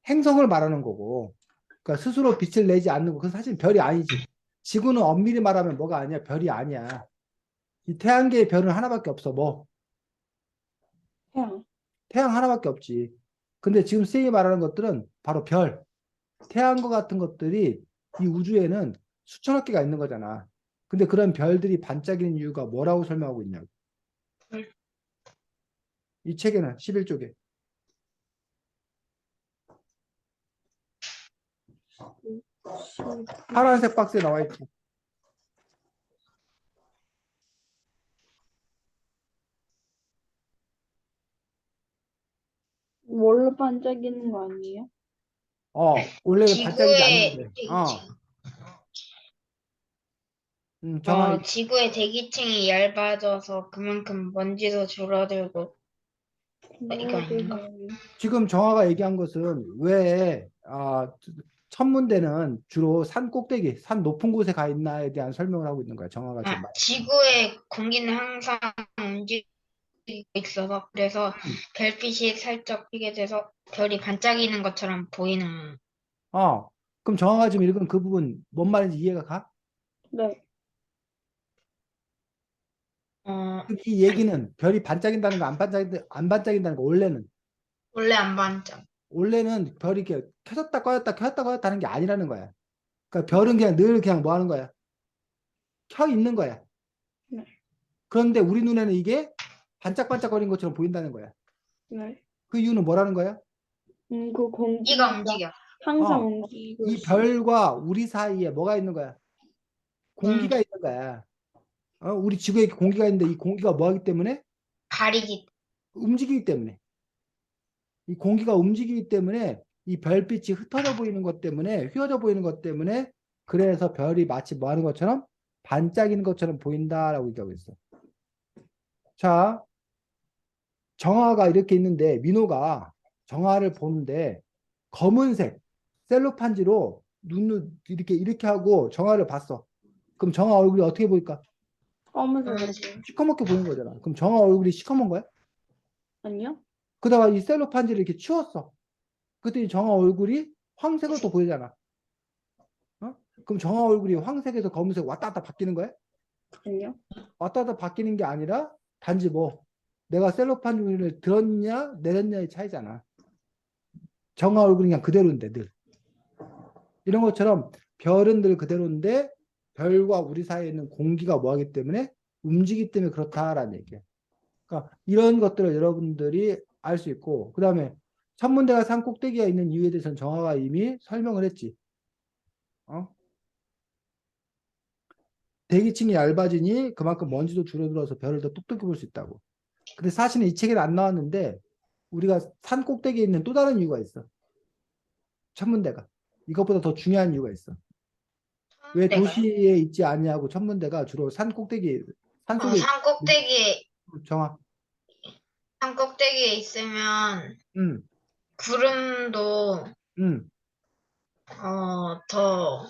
Speaker 1: 행성을 말하는 거고 그러니까 스스로 빛을 내지 않는 거 그건 사실 별이 아니지. 지구는 엄밀히 말하면 뭐가 아니야? 별이 아니야. 이 태양계의 별은 하나밖에 없어. 뭐
Speaker 2: 태양.
Speaker 1: 태양 하나밖에 없지. 근데 지금 쌤이 말하는 것들은 바로 별, 태양과 같은 것들이 이 우주에는 수천억 개가 있는 거잖아. 근데 그런 별들이 반짝이는 이유가 뭐라고 설명하고 있냐고. 이 책에는 11쪽에. 파란색 박스에 나와 있지.
Speaker 2: 뭘로 반짝이는 거 아니에요?
Speaker 1: 원래 반짝이지
Speaker 3: 지구의
Speaker 1: 않는데.
Speaker 3: 대기층.
Speaker 1: 정말
Speaker 3: 지구의 대기층이 얇아져서 그만큼 먼지도 줄어들고 이거 아닌가?
Speaker 1: 지금 정화가 얘기한 것은 왜 천문대는 주로 산 꼭대기, 산 높은 곳에 가 있나에 대한 설명을 하고 있는 거야. 정화가 지금 말.
Speaker 3: 지구의 공기는 항상 움직이고 있어서 그래서
Speaker 1: 음.
Speaker 3: 별빛이 살짝 튀게 돼서 별이 반짝이는 것처럼 보이는.
Speaker 1: 그럼 정화가 지금 읽은 그 부분 뭔 말인지 이해가 가?
Speaker 2: 네.
Speaker 3: 어,
Speaker 1: 그럼 이 얘기는 별이 반짝인다는 거, 안 반짝인다는 거,
Speaker 3: 원래 안 반짝.
Speaker 1: 원래는 별이 이렇게 켜졌다 꺼졌다 켜졌다 꺼졌다 하는 게 아니라는 거야. 그러니까 별은 그냥 늘 그냥 뭐 하는 거야? 켜 있는 거야.
Speaker 2: 네.
Speaker 1: 그런데 우리 눈에는 이게 반짝반짝거리는 것처럼 보인다는 거야.
Speaker 2: 네.
Speaker 1: 그 이유는 뭐라는 거야?
Speaker 2: 그
Speaker 3: 이가
Speaker 2: 공기가
Speaker 3: 움직여.
Speaker 2: 항상
Speaker 1: 어,
Speaker 2: 움직이고
Speaker 1: 이
Speaker 2: 있어요.
Speaker 1: 별과 우리 사이에 뭐가 있는 거야? 공기가
Speaker 3: 공기.
Speaker 1: 있는 거야. 우리 지구에 공기가 있는데 이 공기가 뭐 하기 때문에?
Speaker 3: 가리기.
Speaker 1: 움직이기 때문에. 이 공기가 움직이기 때문에 이 별빛이 흩어져 보이는 것 때문에 휘어져 보이는 것 때문에 그래서 별이 마치 뭐 하는 것처럼 반짝이는 것처럼 보인다라고 얘기하고 있어. 자, 정화가 이렇게 있는데 민호가 정화를 보는데 검은색 셀로판지로 눈을 이렇게 하고 정화를 봤어. 그럼 정화 얼굴이 어떻게 보일까?
Speaker 2: 검은색이요.
Speaker 1: 시커멓게 보이는 거잖아. 그럼 정화 얼굴이 시커먼 거야?
Speaker 2: 아니요?
Speaker 1: 그러다가 이 셀로판지를 이렇게 치웠어. 그랬더니 정화 얼굴이 황색으로 또 보이잖아. 어? 그럼 정화 얼굴이 황색에서 검은색 왔다 갔다 바뀌는 거야?
Speaker 2: 아니요?
Speaker 1: 왔다 갔다 바뀌는 게 아니라 단지 뭐 내가 셀로판지를 들었냐 내렸냐의 차이잖아. 정화 얼굴이 그냥 그대로인데 늘. 이런 것처럼 별은 늘 그대로인데 별과 우리 사이에 있는 공기가 뭐하기 때문에 움직이기 때문에 그렇다라는 얘기야. 그러니까 이런 것들을 여러분들이 알 수 있고 그 다음에 천문대가 산 꼭대기에 있는 이유에 대해서는 정화가 이미 설명을 했지. 어? 대기층이 얇아지니 그만큼 먼지도 줄어들어서 별을 더 똑똑히 볼 수 있다고. 근데 사실은 이 책에는 안 나왔는데 우리가 산 꼭대기에 있는 또 다른 이유가 있어. 천문대가. 이것보다 더 중요한 이유가 있어. 왜
Speaker 3: 천문대가요?
Speaker 1: 도시에 있지 않냐고 천문대가 주로 산 꼭대기, 산 속에 정화.
Speaker 3: 산 꼭대기에 있으면
Speaker 1: 음,
Speaker 3: 구름도
Speaker 1: 음,
Speaker 3: 더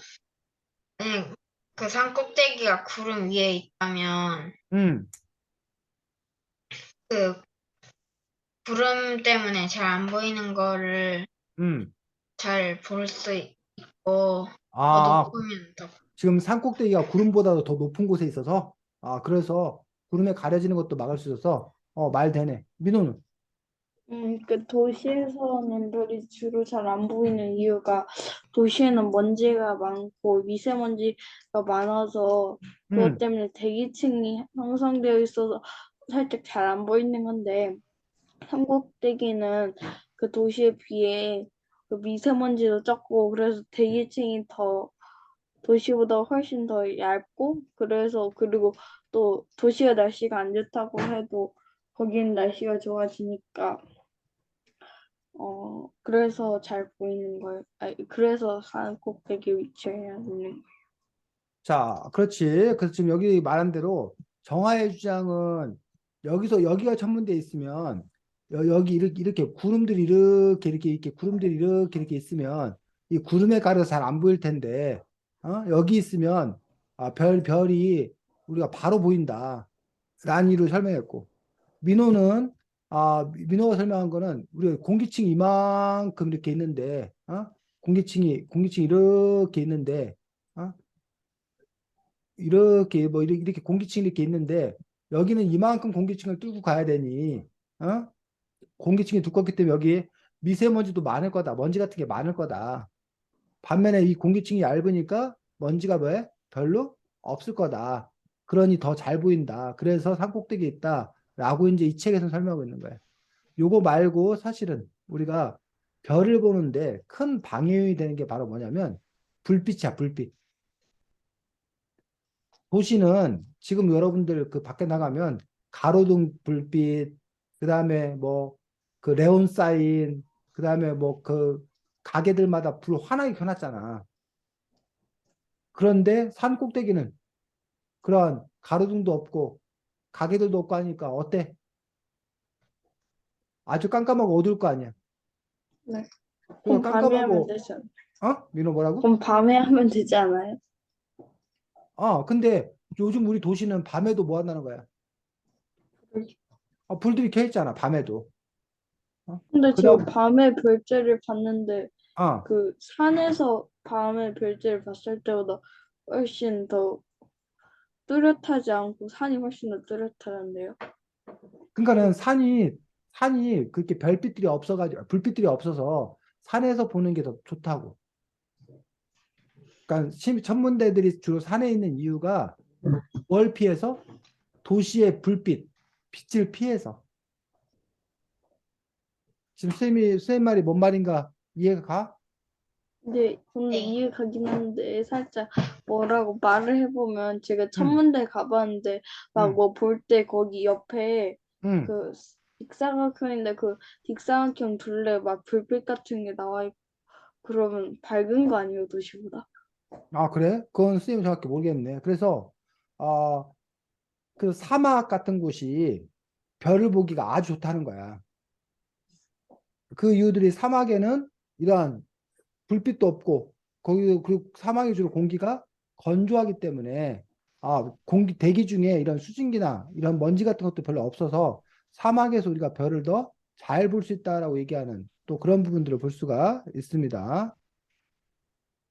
Speaker 3: 그 산 꼭대기가 구름 위에 있다면
Speaker 1: 음,
Speaker 3: 그 구름 때문에 잘 안 보이는 거를
Speaker 1: 음.
Speaker 3: 잘 볼 수 있고 더
Speaker 1: 아,
Speaker 3: 높으면 더
Speaker 1: 지금 산 꼭대기가 구름보다도 더 높은 곳에 있어서 그래서 구름에 가려지는 것도 막을 수 있어서 말 되네. 민호는
Speaker 2: 그 도시에서는 별이 주로 잘 안 보이는 이유가 도시에는 먼지가 많고 미세먼지가 많아서 그것
Speaker 1: 음,
Speaker 2: 때문에 대기층이 형성되어 있어서 살짝 잘 안 보이는 건데 삼국대기는 그 도시에 비해 그 미세먼지도 적고 그래서 대기층이 더 도시보다 훨씬 더 얇고 그래서 그리고 또 도시의 날씨가 안 좋다고 해도 거기는 날씨가 좋아지니까 그래서 잘 보이는 거예요. 아니, 그래서 산 꼭대기 위치해야 되는 거예요.
Speaker 1: 자, 그렇지. 그래서 지금 여기 말한 대로 정화의 주장은 여기가 천문대에 있으면 여기 이렇게 구름들이 이렇게 구름들이 이렇게 있으면 이 구름에 가려서 잘 안 보일 텐데 여기 있으면 별이 우리가 바로 보인다. 라는 이유를 설명했고 민호가 설명한 거는 우리가 공기층이 이만큼 이렇게 있는데 공기층이 이렇게 있는데 어? 이렇게 뭐 이렇게 공기층이 이렇게 있는데 여기는 이만큼 공기층을 뚫고 가야 되니 어? 공기층이 두껍기 때문에 여기 미세먼지도 많을 거다. 먼지 같은 게 많을 거다. 반면에 이 공기층이 얇으니까 먼지가 왜 별로 없을 거다. 그러니 더 잘 보인다. 그래서 산꼭대기에 있다라고 이제 이 책에서 설명하고 있는 거예요. 요거 말고 사실은 우리가 별을 보는데 큰 방해용이 되는 게 바로 뭐냐면 불빛이야, 불빛. 도시는 지금 여러분들 그 밖에 나가면 가로등 불빛, 그 다음에 뭐 그 레온 사인, 그 다음에 뭐 그 가게들마다 불 환하게 켜놨잖아. 그런데 산 꼭대기는 그런 가로등도 없고 가게들도 없고 하니까 어때? 아주 깜깜하고 어두울 거 아니야.
Speaker 2: 네. 그럼
Speaker 1: 그러니까
Speaker 2: 밤에 하면
Speaker 1: 깜깜하고
Speaker 2: 되지 않아요?
Speaker 1: 민호 뭐라고?
Speaker 2: 그럼 밤에 하면 되지 않아요?
Speaker 1: 근데 요즘 우리 도시는 밤에도 뭐 한다는 거야? 불들이 켜 있잖아, 밤에도.
Speaker 2: 근데 제가
Speaker 1: 그다음,
Speaker 2: 밤에 별자리를 봤는데
Speaker 1: 어,
Speaker 2: 그 산에서 밤에 별자리를 봤을 때보다 훨씬 더 뚜렷하지 않고 산이 훨씬 더 뚜렷하던데요.
Speaker 1: 그러니까는 산이 그렇게 별빛들이 없어가지고, 불빛들이 없어서 산에서 보는 게 더 좋다고. 그러니까 천문대들이 주로 산에 있는 이유가 뭘 피해서? 도시의 빛을 피해서. 지금 쌤 말이 뭔 말인가 이해가 가?
Speaker 2: 근데
Speaker 3: 네.
Speaker 2: 이해 가긴 하는데 살짝 뭐라고 말을 해보면 제가
Speaker 1: 응,
Speaker 2: 천문대 가봤는데 막
Speaker 1: 응,
Speaker 2: 뭐 볼 때 거기 옆에
Speaker 1: 응.
Speaker 2: 그 직사각형인데 그 직사각형 둘레 막 불빛 같은 게 나와 있고 그러면 밝은 거 아니에요, 도시보다?
Speaker 1: 아, 그래? 그건 선생님 정확히 모르겠네. 그래서, 아, 그 사막 같은 곳이 별을 보기가 아주 좋다는 거야. 그 이유들이 사막에는 이러한 불빛도 없고, 거기, 그리고 사막이 주로 공기가 건조하기 때문에, 대기 중에 이런 수증기나 이런 먼지 같은 것도 별로 없어서 사막에서 우리가 별을 더 잘 볼 수 있다라고 얘기하는 또 그런 부분들을 볼 수가 있습니다.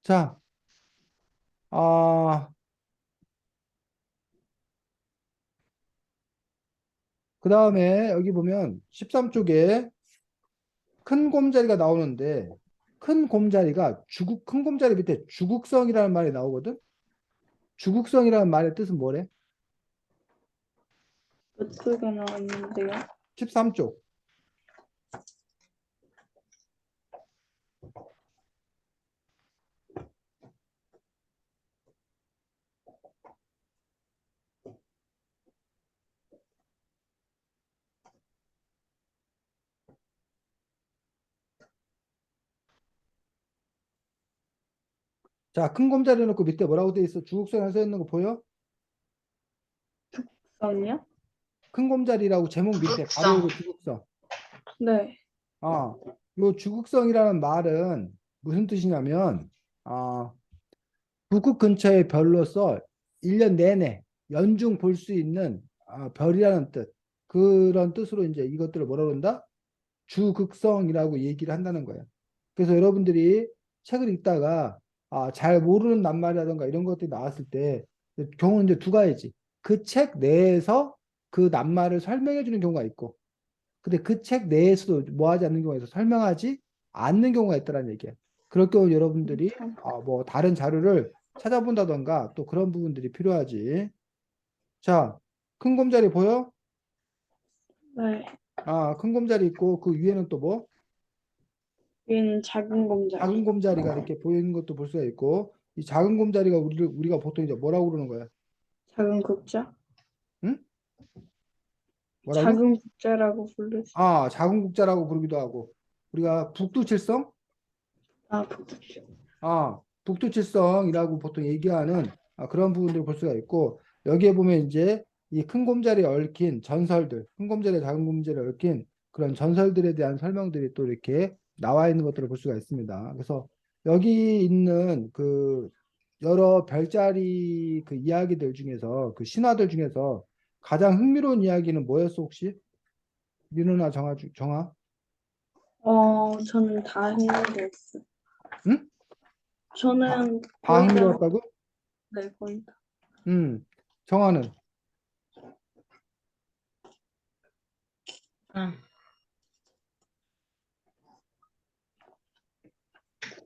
Speaker 1: 자, 아, 그 다음에 여기 보면 13쪽에 큰 곰자리가 나오는데 큰 곰자리가 큰 곰자리 밑에 주국성이라는 말이 나오거든. 주국성이라는 말의 뜻은 뭐래?
Speaker 2: 어떻게 나와 있는데요?
Speaker 1: 13쪽. 자, 큰 곰자리 놓고 밑에 뭐라고 돼 있어? 주국성이라고 써 있는 거 보여?
Speaker 2: 성이요?
Speaker 1: 큰 곰자리라고 제목 밑에 가로
Speaker 3: 주극성.
Speaker 1: 열고 주국성.
Speaker 2: 네.
Speaker 1: 아, 요 주국성이라는 말은 무슨 뜻이냐면 북극 근처의 별로서 1년 내내 연중 볼 수 있는 별이라는 뜻. 그런 뜻으로 이제 이것들을 뭐라 그런다? 주극성이라고 얘기를 한다는 거예요. 그래서 여러분들이 책을 읽다가 잘 모르는 낱말이라든가 이런 것들이 나왔을 때 경우는 이제 두 가지지. 그 책 내에서 그 낱말을 설명해 주는 경우가 있고, 근데 그 책 내에서도 뭐 하지 않는 경우가 있어 설명하지 않는 경우가 있다는 얘기야. 그럴 경우 여러분들이 뭐 다른 자료를 찾아본다던가 또 그런 부분들이 필요하지. 자, 큰 곰자리 보여?
Speaker 2: 네.
Speaker 1: 큰 곰자리 있고 그 위에는 또 뭐?
Speaker 2: 얘는 작은
Speaker 1: 작은
Speaker 2: 곰자리.
Speaker 1: 곰자리가 이렇게 보이는 것도 볼 수가 있고, 이 작은 곰자리가 우리가 보통 이제 뭐라고 그러는 거야?
Speaker 2: 작은 국자?
Speaker 1: 응? 뭐라고?
Speaker 2: 작은 국자라고 부르지.
Speaker 1: 작은 국자라고 부르기도 하고, 우리가 북두칠성?
Speaker 2: 북자.
Speaker 1: 북두칠성이라고 보통 얘기하는 그런 부분들을 볼 수가 있고, 여기에 보면 이제 이 큰 곰자리에 얽힌 전설들, 큰 곰자리, 작은 곰자리에 얽힌 그런 전설들에 대한 설명들이 또 이렇게 나와 있는 것들을 볼 수가 있습니다. 그래서 여기 있는 그 여러 별자리 그 이야기들 중에서 그 신화들 중에서 가장 흥미로운 이야기는 뭐였어, 혹시? 민호나 정아?
Speaker 2: 저는 다 흥미로웠어요.
Speaker 1: 응? 다,
Speaker 2: 저는
Speaker 1: 다
Speaker 2: 거의 다,
Speaker 1: 흥미로웠다고?
Speaker 2: 네, 거의 다.
Speaker 1: 정아는?
Speaker 3: 응.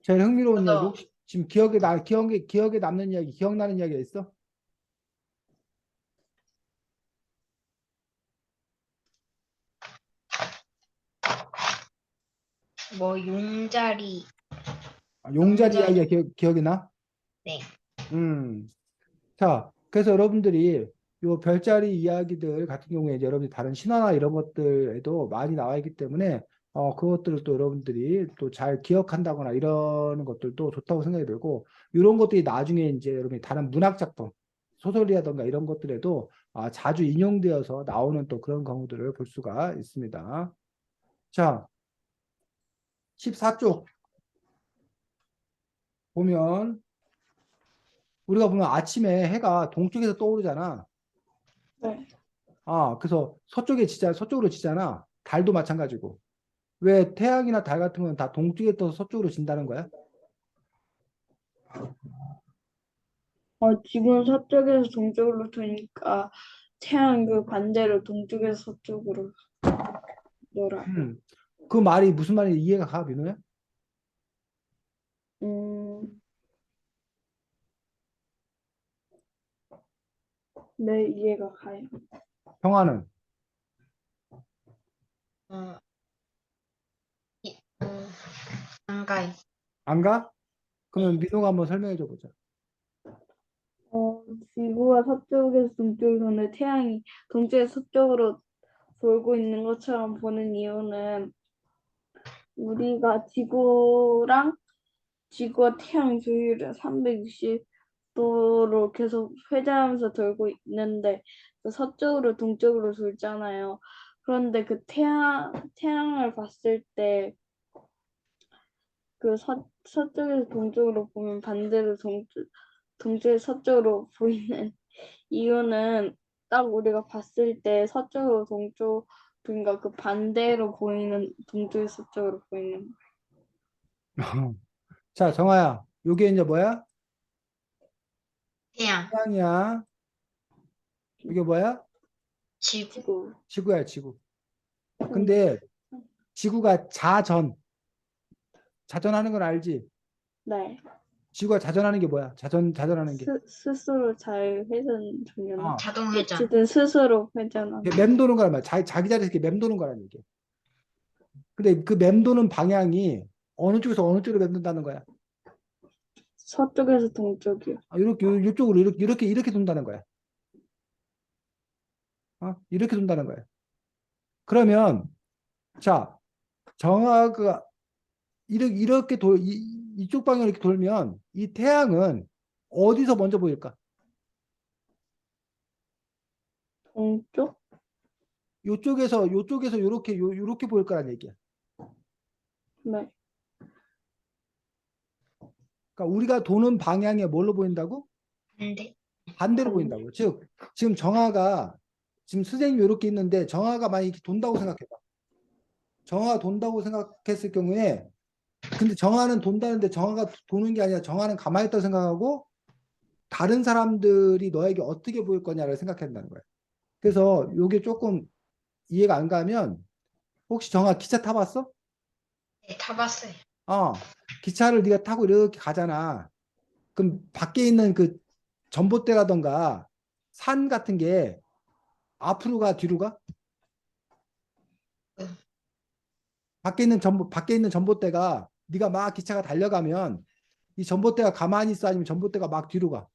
Speaker 1: 제일 흥미로운 이야기
Speaker 3: 저도
Speaker 1: 혹시 지금 기억에 남는 이야기 기억나는 이야기가 있어?
Speaker 3: 뭐 용자리,
Speaker 1: 용자리
Speaker 3: 용자리.
Speaker 1: 이야기가 기억이 나?
Speaker 3: 네.
Speaker 1: 음. 자, 그래서 여러분들이 요 별자리 이야기들 같은 경우에 이제 여러분들 다른 신화나 이런 것들에도 많이 나와 있기 때문에 그것들을 또 여러분들이 또 잘 기억한다거나 이런 것들도 좋다고 생각이 들고, 이런 것들이 나중에 이제 여러분이 다른 문학 작품 소설이라던가 이런 것들에도 자주 인용되어서 나오는 또 그런 경우들을 볼 수가 있습니다. 자, 14쪽 보면 우리가 보면 아침에 해가 동쪽에서 떠오르잖아.
Speaker 2: 네.
Speaker 1: 그래서 서쪽으로 지잖아. 달도 마찬가지고. 왜 태양이나 달 같은 건 다 동쪽에 떠서 서쪽으로 진다는 거야?
Speaker 2: 지금 서쪽에서 동쪽으로 도니까 태양 그 반대로 동쪽에서 서쪽으로 돌아요.
Speaker 1: 음. 그 말이 무슨 말인지 이해가 가, 민호야?
Speaker 2: 음, 네, 이해가 가요.
Speaker 1: 평화는
Speaker 3: 어, 안 가요.
Speaker 1: 안 가?
Speaker 3: 네.
Speaker 1: 그러면 민호가 한번 설명해 줘 보자.
Speaker 2: 지구가 서쪽에서 동쪽으로 도는데 태양이 동쪽에서 서쪽으로 돌고 있는 것처럼 보는 이유는 우리가 지구와 태양 조율을 360도로 계속 회전하면서 돌고 있는데 그 서쪽으로 동쪽으로 돌잖아요. 그런데 그 태양을 봤을 때 그 서쪽에서 동쪽으로 보면 반대로 동쪽에서 서쪽으로 보이는 이유는 딱 우리가 봤을 때 서쪽으로 동쪽 그러니까 그 반대로 보이는 동쪽에서 서쪽으로 보이는
Speaker 1: 자, 정아야, 요게 이제 뭐야?
Speaker 3: 태양,
Speaker 1: 태양이야. 이게 뭐야?
Speaker 3: 지구,
Speaker 2: 지구.
Speaker 1: 지구야, 지구. 근데 지구가 자전하는 건 알지?
Speaker 2: 네.
Speaker 1: 지구가 자전하는 게 뭐야? 자전하는 게.
Speaker 2: 스스로 잘 회전 중요한
Speaker 1: 어,
Speaker 3: 자동 회전,
Speaker 2: 어쨌든 스스로 회전하는
Speaker 1: 이게 맴도는 거란 말이야. 자기 자리에서 이렇게 맴도는 거란 얘기야. 근데 그 맴도는 방향이 어느 쪽에서 어느 쪽으로 맴돈다는 거야.
Speaker 2: 서쪽에서 동쪽이요.
Speaker 1: 이쪽으로, 이렇게 돈다는 거야. 이렇게 돈다는 거야. 그러면, 자, 정화가 이렇게 이쪽 방향으로 이렇게 돌면 이 태양은 어디서 먼저 보일까?
Speaker 2: 동쪽?
Speaker 1: 요쪽에서 요렇게 보일 거란 얘기야.
Speaker 2: 네.
Speaker 1: 그러니까 우리가 도는 방향에 뭘로 보인다고?
Speaker 3: 반대,
Speaker 1: 반대로
Speaker 2: 반대.
Speaker 1: 보인다고. 즉, 지금 정화가, 지금 선생님이 이렇게 있는데 정화가 만약 이렇게 돈다고 생각해봐. 정화가 돈다고 생각했을 경우에, 근데 정화는 돈다는데 정화가 도는 게 아니라 정화는 가만히 있다고 생각하고 다른 사람들이 너에게 어떻게 보일 거냐를 생각한다는 거야. 그래서 이게 조금 이해가 안 가면 혹시 정화 기차 타봤어?
Speaker 3: 네, 타봤어요.
Speaker 1: 기차를 네가 타고 이렇게 가잖아. 그럼 밖에 있는 그 전봇대라던가 산 같은 게 앞으로 가, 뒤로 가?
Speaker 3: 응.
Speaker 1: 밖에 있는 전봇대가 네가 막 기차가 달려가면 이 전봇대가 가만히 있어 아니면 전봇대가 막 뒤로 가?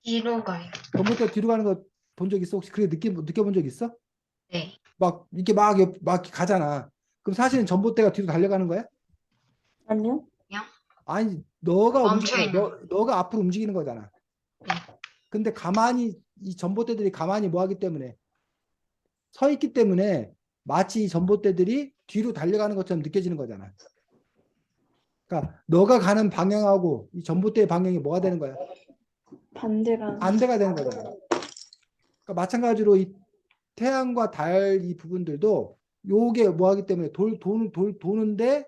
Speaker 3: 뒤로 가요.
Speaker 1: 전봇대가 뒤로 가는 거 본 적 있어? 혹시 그게 느껴본 적 있어?
Speaker 3: 네,
Speaker 1: 막 이렇게 막 가잖아. 그럼 사실은 전봇대가 뒤로 달려가는 거야?
Speaker 2: 아니요?
Speaker 3: 그냥
Speaker 1: 아니, 너가
Speaker 3: 멈춰
Speaker 1: 움직이는
Speaker 3: 있는.
Speaker 1: 거야. 너가 앞으로 움직이는 거잖아.
Speaker 3: 네,
Speaker 1: 근데 이 전봇대들이 가만히 뭐 하기 때문에 서 있기 때문에 마치 이 전봇대들이 뒤로 달려가는 것처럼 느껴지는 거잖아. 그러니까 너가 가는 방향하고 이 전봇대의 방향이 뭐가 되는 거야?
Speaker 2: 반대라는.
Speaker 1: 반대가 되는 거잖아. 그러니까 마찬가지로 이 태양과 달 이 부분들도 요게 뭐 하기 때문에 도는데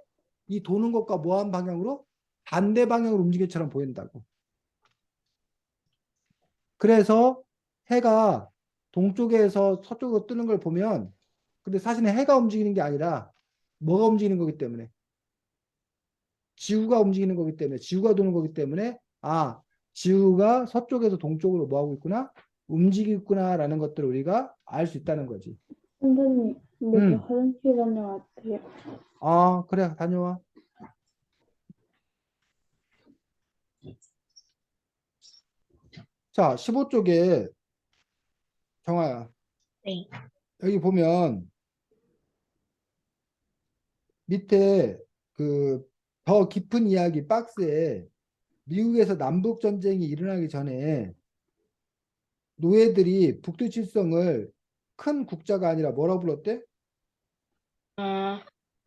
Speaker 1: 이 도는 것과 뭐한 방향으로? 반대 방향으로 움직이는 것처럼 보인다고. 그래서 해가 동쪽에서 서쪽으로 뜨는 걸 보면 근데 사실은 해가 움직이는 게 아니라 뭐가 움직이는 거기 때문에 지구가 움직이는 거기 때문에 지구가 도는 거기 때문에 지구가 서쪽에서 동쪽으로 뭐 하고 있구나 움직이고 있구나라는 것들을 우리가 알 수 있다는 거지.
Speaker 2: 선생님, 근데 저
Speaker 1: 음.
Speaker 2: 화장실 다녀왔대요.
Speaker 1: 그래 다녀와. 자, 15쪽에 정아야
Speaker 3: 네.
Speaker 1: 여기 보면 밑에 그 더 깊은 이야기 박스에 미국에서 남북 전쟁이 일어나기 전에 노예들이 북두칠성을 큰 국자가 아니라 뭐라고 불렀대?
Speaker 3: 어,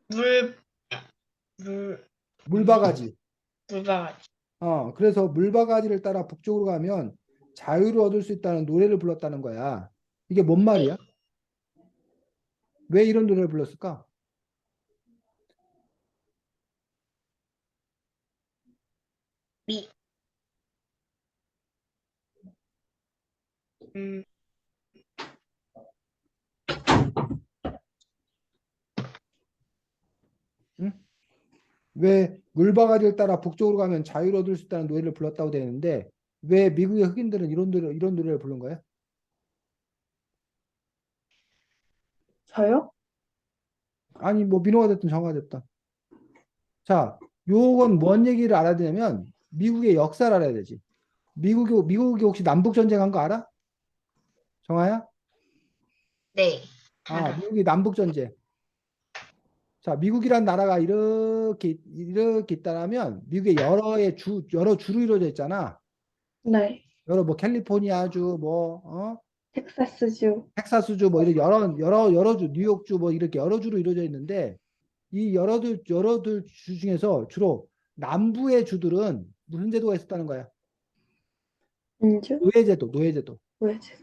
Speaker 3: 물, 물,
Speaker 1: 물바가지.
Speaker 3: 물바가지.
Speaker 1: 그래서 물바가지를 따라 북쪽으로 가면 자유를 얻을 수 있다는 노래를 불렀다는 거야. 이게 뭔 말이야? 왜 이런 노래를 불렀을까?
Speaker 3: 미, 음,
Speaker 1: 응? 왜 물바가지를 따라 북쪽으로 가면 자유를 얻을 수 있다는 노래를 불렀다고 되는데 왜 미국의 흑인들은 이런 노래를 부른 거야?
Speaker 2: 저요?
Speaker 1: 아니 뭐 민호가 됐든 정화가 됐든. 자, 요건 뭔 얘기를 알아야 되냐면 미국의 역사를 알아야 되지. 미국이 혹시 남북 전쟁한 거 알아? 정화야?
Speaker 3: 네.
Speaker 1: 아,
Speaker 3: 하나.
Speaker 1: 미국이 남북 전쟁. 자, 미국이란 나라가 이렇게 있다면 미국의 여러 주로 이루어져 있잖아.
Speaker 2: 네.
Speaker 1: 여러 뭐 캘리포니아주 뭐
Speaker 2: 텍사스주.
Speaker 1: 텍사스주 뭐 이렇게 여러 주, 뉴욕주 뭐 이렇게 여러 주로 이루어져 있는데 이 여러들 주 중에서 주로 남부의 주들은 무슨 제도가 있었다는 거야?
Speaker 2: 민주.
Speaker 1: 노예제도.
Speaker 2: 왜지?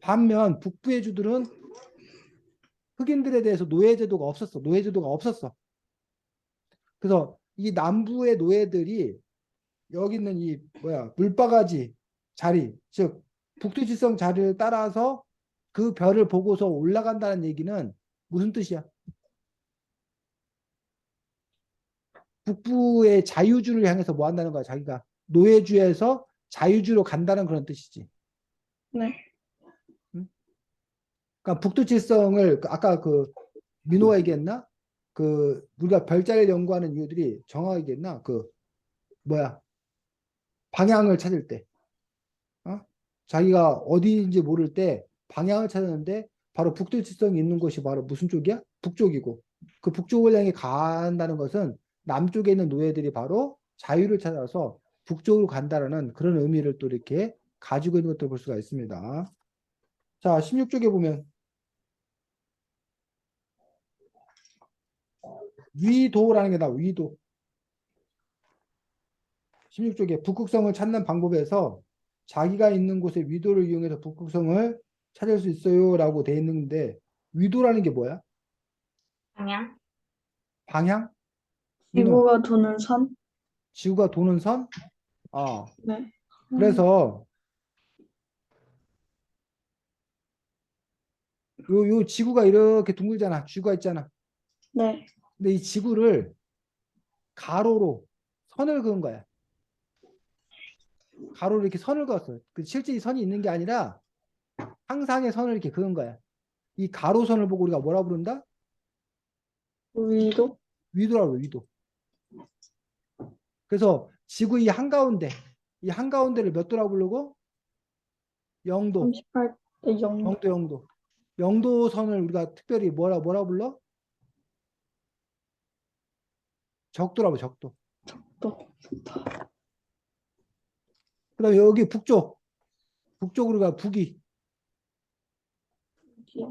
Speaker 1: 반면 북부의 주들은 흑인들에 대해서 노예제도가 없었어. 그래서 이 남부의 노예들이 여기 있는 이 뭐야 물바가지 자리, 즉 북두지성 자리를 따라서 그 별을 보고서 올라간다는 얘기는 무슨 뜻이야? 북부의 자유주를 향해서 뭐 한다는 거야? 자기가 노예주에서 자유주로 간다는 그런 뜻이지.
Speaker 2: 네.
Speaker 1: 응? 그러니까 북두칠성을 아까 그 민호가 얘기했나? 그 우리가 별자리를 연구하는 이유들이 정확하게 얘기했나? 그 뭐야 방향을 찾을 때, 어? 자기가 어디인지 모를 때 방향을 찾았는데 바로 북두칠성이 있는 곳이 바로 무슨 쪽이야? 북쪽이고 그 북쪽을 향해 간다는 것은 남쪽에 있는 노예들이 바로 자유를 찾아서 북쪽으로 간다라는 그런 의미를 또 이렇게 가지고 있는 것들을 볼 수가 있습니다. 자, 16쪽에 보면 위도라는 게 나와. 위도. 16쪽에 북극성을 찾는 방법에서 자기가 있는 곳의 위도를 이용해서 북극성을 찾을 수 있어요라고 돼 있는데 위도라는 게 뭐야?
Speaker 3: 방향.
Speaker 1: 방향? 민호,
Speaker 2: 지구가 도는 선.
Speaker 1: 지구가 도는 선? 아,
Speaker 2: 네.
Speaker 1: 그래서 요 지구가 이렇게 둥글잖아. 지구가 있잖아.
Speaker 2: 네.
Speaker 1: 근데 이 지구를 가로로 선을 그은 거야. 가로로 이렇게 선을 그었어. 그 실제 이 선이 있는 게 아니라 상상의 선을 이렇게 그은 거야. 이 가로선을 보고 우리가 뭐라 부른다?
Speaker 2: 위도.
Speaker 1: 위도라고 해요, 위도. 그래서 지구 이 한가운데를 몇 도라고 부르고? 0도,
Speaker 2: 38대 0도.
Speaker 1: 0도. 영도선을 우리가 특별히 뭐라 불러? 적도라고, 적도.
Speaker 2: 또.
Speaker 1: 그 다음에 여기 북쪽으로 가, 북이.
Speaker 2: 여기.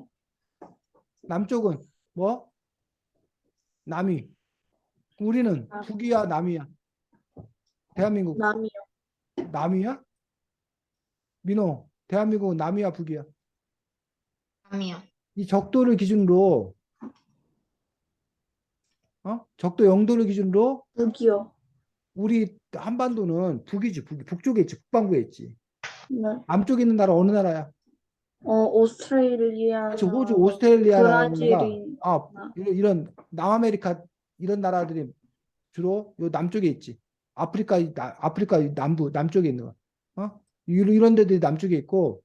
Speaker 1: 남쪽은 뭐? 남위. 우리는
Speaker 2: 남,
Speaker 1: 북이야, 남위야? 대한민국,
Speaker 2: 남이요.
Speaker 1: 남위야? 민호, 대한민국은 남위야, 북이야?
Speaker 3: 남이요.
Speaker 1: 이 적도를 기준으로, 적도 0도를 기준으로
Speaker 2: 북이요.
Speaker 1: 우리 한반도는 북이지, 북쪽에 있지, 북반구에 있지.
Speaker 2: 네.
Speaker 1: 남쪽에 있는 나라 어느 나라야? 그렇지,
Speaker 2: 오스트레일리아나
Speaker 1: 호주,
Speaker 2: 뭐
Speaker 1: 오스트레일리아라는 나라가,
Speaker 2: 브라질이나
Speaker 1: 이런 남아메리카 이런 나라들이 주로 요 남쪽에 있지. 아프리카 남쪽에 있는 거. 이런 데들이 남쪽에 있고,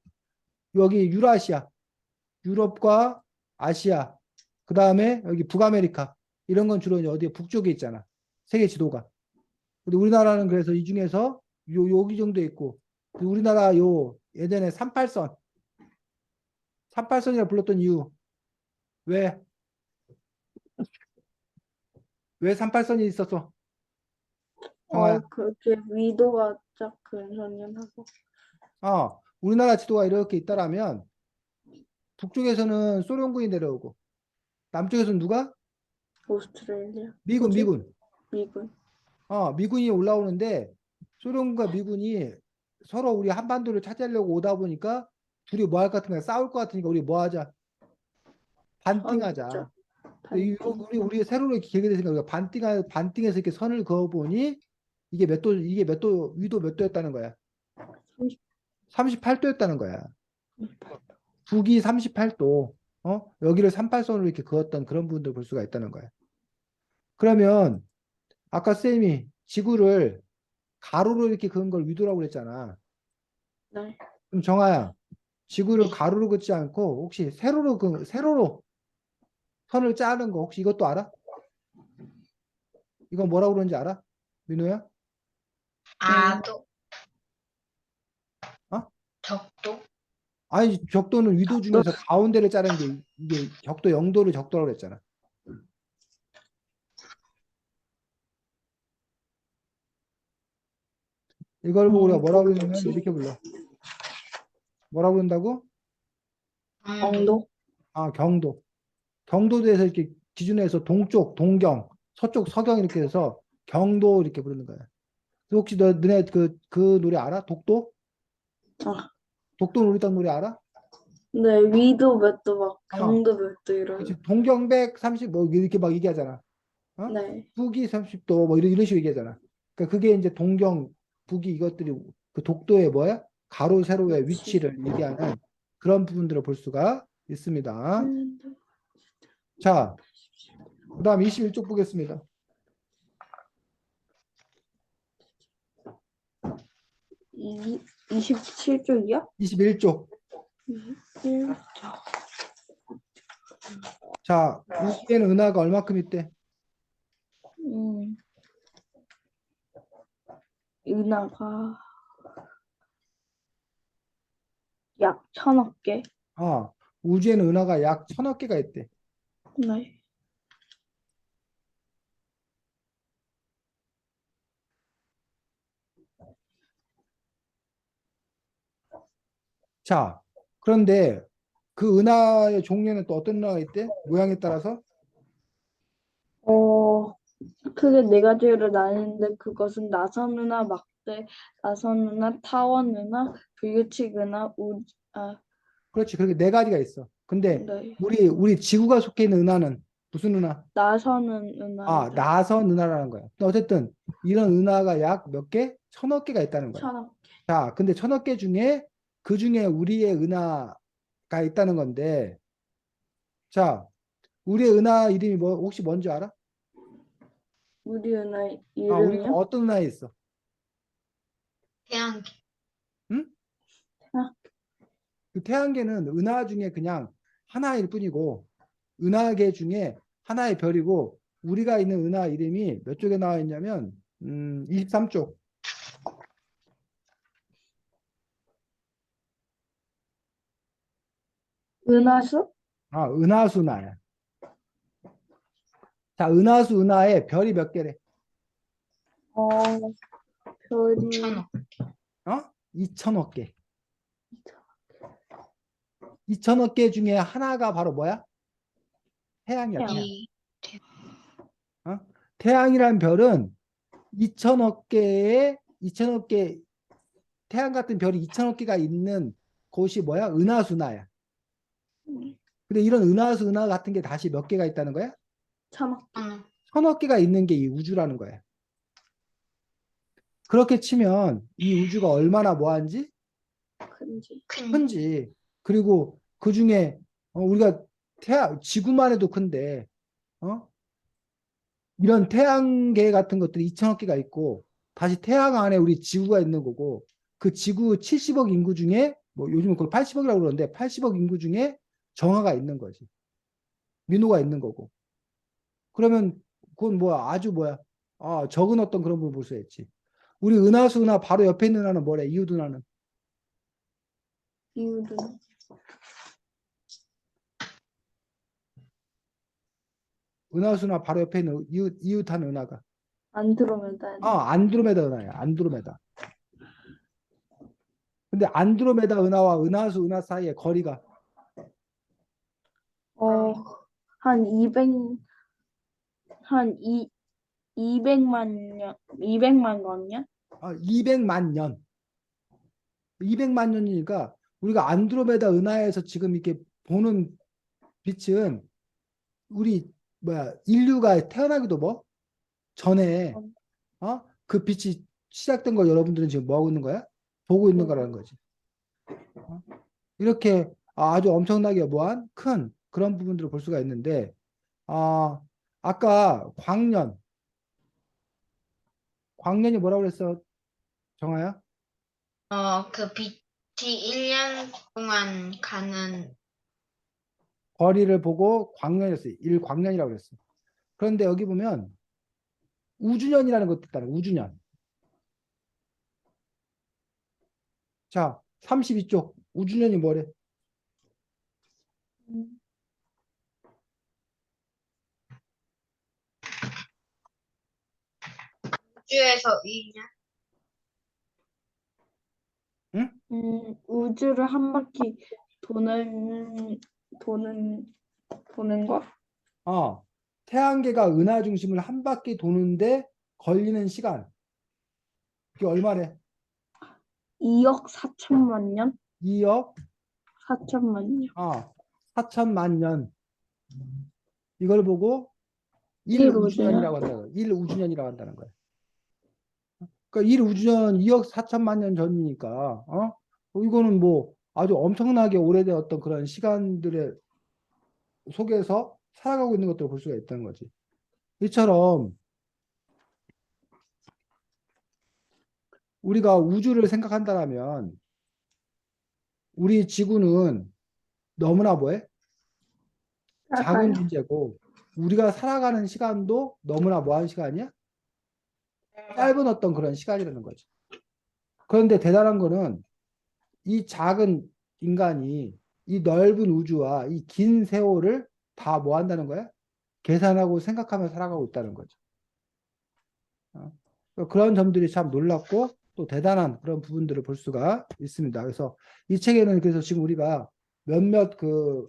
Speaker 1: 여기 유라시아, 유럽과 아시아, 그 다음에 여기 북아메리카, 이런 건 주로 이제 어디 북쪽에 있잖아. 세계 지도가. 근데 우리나라는 그래서 이 중에서 여기 정도 있고, 우리나라 요 예전에 38선이라 불렀던 이유, 왜? 왜 38선이 있었어? 정아야.
Speaker 2: 그렇게 위도가 쫙 근선연하고
Speaker 1: 우리나라 지도가 이렇게 있다라면 북쪽에서는 소련군이 내려오고 남쪽에서는 누가?
Speaker 2: 오스트레일리아.
Speaker 1: 미군,
Speaker 2: 뭐지?
Speaker 1: 미군.
Speaker 2: 미군.
Speaker 1: 미군이 올라오는데 소련과 미군이 서로 우리 한반도를 차지하려고 오다 보니까 둘이 뭐 할 것 같은가 싸울 것 같으니까 우리 뭐 하자? 반띵하자.
Speaker 2: 선죠. 반띵.
Speaker 1: 우리 세로로 이렇게 길게 되니까 우리가 반띵해서 이렇게 선을 그어 보니 이게 몇 도, 위도 몇 도였다는 거야? 38도였다는 거야.
Speaker 2: 38.
Speaker 1: 북이 38도, 여기를 38선으로 이렇게 그었던 그런 부분들 볼 수가 있다는 거야. 그러면 아까 쌤이 지구를 가로로 이렇게 그은 걸 위도라고 그랬잖아.
Speaker 2: 네.
Speaker 1: 그럼 정아야, 지구를
Speaker 3: 네.
Speaker 1: 가로로 긋지 않고 혹시 세로로 선을 짜는 거 혹시 이것도 알아? 이건 뭐라고 그러는지 알아? 민호야?
Speaker 3: 아도.
Speaker 1: 어?
Speaker 3: 적도.
Speaker 1: 아니, 적도는 위도 중에서 가운데를 자른 게 이게 적도 0도를 적도라고 그랬잖아. 이걸 보고 우리가 뭐라고 부르냐면
Speaker 2: 도대체
Speaker 1: 이렇게 불러. 뭐라고 부른다고?
Speaker 3: 경도.
Speaker 2: 경도?
Speaker 1: 아, 경도. 경도도에서 이렇게 기준에서 동쪽, 동경, 서쪽, 서경 이렇게 해서 경도 이렇게 부르는 거야. 혹시 너네 그 노래 알아? 독도?
Speaker 2: 아,
Speaker 1: 독도 놀이동 노래 알아?
Speaker 2: 네, 위도 몇 도 막
Speaker 1: 어,
Speaker 2: 경도 몇 도 이런.
Speaker 1: 그치. 동경백 30, 뭐 이렇게 막 얘기하잖아. 어?
Speaker 2: 네,
Speaker 1: 북위 30도 뭐 이런 식으로 얘기하잖아. 그러니까 그게 이제 동경, 북위 이것들이 그 독도의 뭐야? 가로, 세로의
Speaker 2: 위치.
Speaker 1: 위치를 얘기하는 그런 부분들을 볼 수가 있습니다.
Speaker 2: 음,
Speaker 1: 자, 그 다음 21쪽 보겠습니다.
Speaker 2: 27쪽이요?
Speaker 1: 21쪽.
Speaker 2: 21.
Speaker 1: 자, 우기에는 은하가 얼마큼 있대?
Speaker 2: 음, 은하가 약 1,000억 개.
Speaker 1: 아, 우주에는 은하가 약 1,000억 개가 있대.
Speaker 2: 네.
Speaker 1: 자, 그런데 그 은하의 종류는 또 어떤 은하가 있대? 모양에 따라서?
Speaker 2: 어, 크게 네 가지로 나뉘는데 그것은 나선 은하, 막대 나선 은하, 타원 은하, 불규칙 은하,
Speaker 1: 그렇지. 그렇게 네 가지가 있어. 근데
Speaker 2: 네.
Speaker 1: 우리 지구가 속해 있는 은하는 무슨 은하?
Speaker 2: 나선
Speaker 1: 아,
Speaker 2: 은하입니다.
Speaker 1: 나선 은하라는 거야. 근데 어쨌든 이런 은하가 약 몇 개? 1,000억 개가 있다는 거야.
Speaker 2: 1,000억.
Speaker 1: 자, 근데 1,000억 개 중에 그 중에 우리의 은하가 있다는 건데, 자, 우리의 은하 이름이 뭐 혹시 뭔지 알아?
Speaker 2: 우리 은하
Speaker 1: 아, 우리가
Speaker 2: 이름이요?
Speaker 1: 어떤 은하에 있어?
Speaker 3: 태양계.
Speaker 1: 응?
Speaker 2: 아,
Speaker 1: 그 태양계는 은하 중에 그냥 하나일 뿐이고, 은하계 중에 하나의 별이고, 우리가 있는 은하 이름이 몇 쪽에 나와 있냐면, 23쪽.
Speaker 2: 은하수?
Speaker 1: 아, 은하수나야. 자, 은하수 은하에 별이 몇 개래?
Speaker 2: 어, 별이
Speaker 3: 5천억.
Speaker 1: 어? 2,000억 개. 2,000억 개 중에 하나가 바로 뭐야? 태양이야,
Speaker 2: 태양.
Speaker 1: 태양.
Speaker 3: 이
Speaker 1: 어? 태양이란 별은 2,000억 개, 태양 같은 별이 2,000억 개가 있는 곳이 뭐야? 은하수나야. 근데 이런 은하수 은하 같은 게 다시 몇 개가 있다는 거야?
Speaker 2: 1,000억 개.
Speaker 3: 1천억.
Speaker 1: 1,000억 개가 있는 게 이 우주라는 거야. 그렇게 치면 이 우주가 얼마나 뭐한지
Speaker 2: 큰지.
Speaker 3: 큰.
Speaker 1: 큰지, 그리고 그 중에 우리가 지구만 해도 큰데, 어? 이런 태양계 같은 것들이 2,000억 개가 있고, 다시 태양 안에 우리 지구가 있는 거고, 그 지구 70억 인구 중에, 뭐 요즘은 그걸 80억이라고 그러는데, 80억 인구 중에 정화가 있는 거지. 민호가 있는 거고. 그러면 그건 뭐야? 아주 뭐야? 아, 적은 어떤 그런 부분을 볼 수 있지. 우리 은하수 은하 바로 옆에 있는 은하는 뭐래? 이웃 은하는.
Speaker 2: 이유는
Speaker 1: 은하수 은하 바로 옆에 있는 이웃한 은하가.
Speaker 2: 안드로메다.
Speaker 1: 아, 안드로메다 은하야. 안드로메다. 근데 안드로메다 은하와 은하수 은하 사이의 거리가
Speaker 2: 어, 한 200, 한 200만 년, 200만 광년?
Speaker 1: 200만 년. 200만 년이니까 우리가 안드로메다 은하에서 지금 이렇게 보는 빛은 우리 뭐야 인류가 태어나기도 뭐 전에 그 빛이 시작된 걸 여러분들은 지금 뭐 하고 있는 거야? 보고 있는 거라는 거지. 어? 이렇게 아주 엄청나게 뭐한 큰 그런 부분들을 볼 수가 있는데 아 아까 광년이 뭐라고 그랬어 정아야?
Speaker 3: 그 빛이 1년 동안 가는.
Speaker 1: 거리를 보고 광년이었어요. 1광년이라고 그랬어. 그런데 여기 보면 우주년이라는 것도 있다. 우주년. 자, 32쪽 우주년이 뭐래?
Speaker 2: 음,
Speaker 3: 우주에서 2년?
Speaker 1: 응?
Speaker 2: 우주를 한 바퀴 도는 도는 도는 거?
Speaker 1: 태양계가 은하 중심을 한 바퀴 도는데 걸리는 시간. 그게 얼마래?
Speaker 2: 2억 4천만 년?
Speaker 1: 2억
Speaker 2: 4천만 년.
Speaker 1: 4천만 년. 이걸 보고
Speaker 2: 1 우주년.
Speaker 1: 1우주년이라고 한다는 거야. 1우주년이라고 한다는 거야. 그러니까 1우주년 2억 4천만 년 전이니까 이거는 뭐 아주 엄청나게 오래된 어떤 그런 시간들의 속에서 살아가고 있는 것들을 볼 수가 있다는 거지. 이처럼 우리가 우주를 생각한다면 우리 지구는 너무나 뭐해? 작은
Speaker 2: 작아요.
Speaker 1: 존재고 우리가 살아가는 시간도 너무나 뭐한 시간이야? 짧은 어떤 그런 시간이라는 거지. 그런데 대단한 거는 이 작은 인간이 이 넓은 우주와 이 긴 세월을 다 뭐 한다는 거야? 계산하고 생각하며 살아가고 있다는 거죠. 어? 그런 점들이 참 놀랍고 또 대단한 그런 부분들을 볼 수가 있습니다. 그래서 이 책에는 그래서 지금 우리가 몇몇 그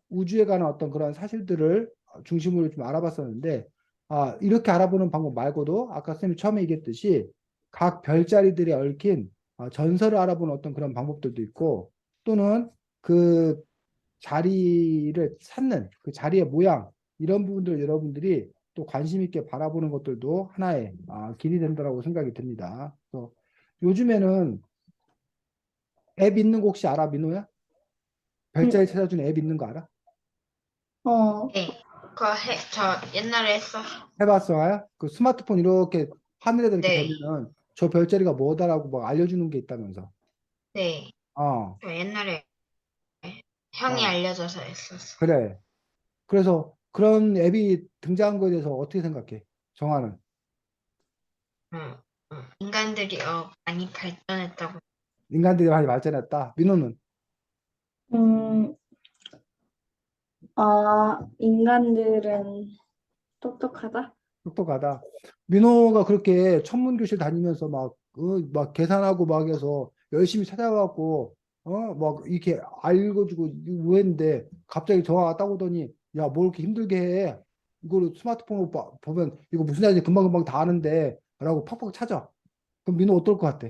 Speaker 1: 우주에 관한 어떤 그런 사실들을 중심으로 좀 알아봤었는데, 이렇게 알아보는 방법 말고도 아까 선생님이 처음에 얘기했듯이 각 별자리들에 얽힌 전설을 알아보는 어떤 그런 방법들도 있고, 또는 그 자리를 찾는 그 자리의 모양, 이런 부분들 여러분들이 또 관심 있게 바라보는 것들도 하나의 길이 된다고 생각이 듭니다. 그래서 요즘에는 앱 있는 거 혹시 알아, 민호야? 별자리
Speaker 2: 음,
Speaker 1: 찾아주는 앱 있는 거 알아?
Speaker 2: 어,
Speaker 3: 네. 저 옛날에 했었어요.
Speaker 1: 해봤어? 아야? 그 스마트폰 이렇게 하늘에다 이렇게
Speaker 3: 네.
Speaker 1: 대면 저 별자리가 뭐다라고 막 알려주는 게 있다면서.
Speaker 3: 네.
Speaker 1: 어,
Speaker 3: 저 옛날에 형이
Speaker 1: 어,
Speaker 3: 알려줘서 했었어요.
Speaker 1: 그래. 그래서 그런 앱이 등장한 거에 대해서 어떻게 생각해? 정하는.
Speaker 3: 인간들이 많이 발전했다고.
Speaker 1: 인간들이 많이 발전했다. 민호는
Speaker 2: 음, 인간들은 똑똑하다?
Speaker 1: 똑똑하다. 민호가 그렇게 천문교실 다니면서 막 계산하고 막 해서 열심히 찾아갖고, 막 이렇게 알고주고 뭐 했는데 갑자기 전화가 딱 오더니 야, 뭘 이렇게 힘들게 해. 이거를 스마트폰으로 보면 이거 무슨 말인지 금방금방 다 아는데 라고 팍팍 찾아. 그럼 민호 어떨 것 같아?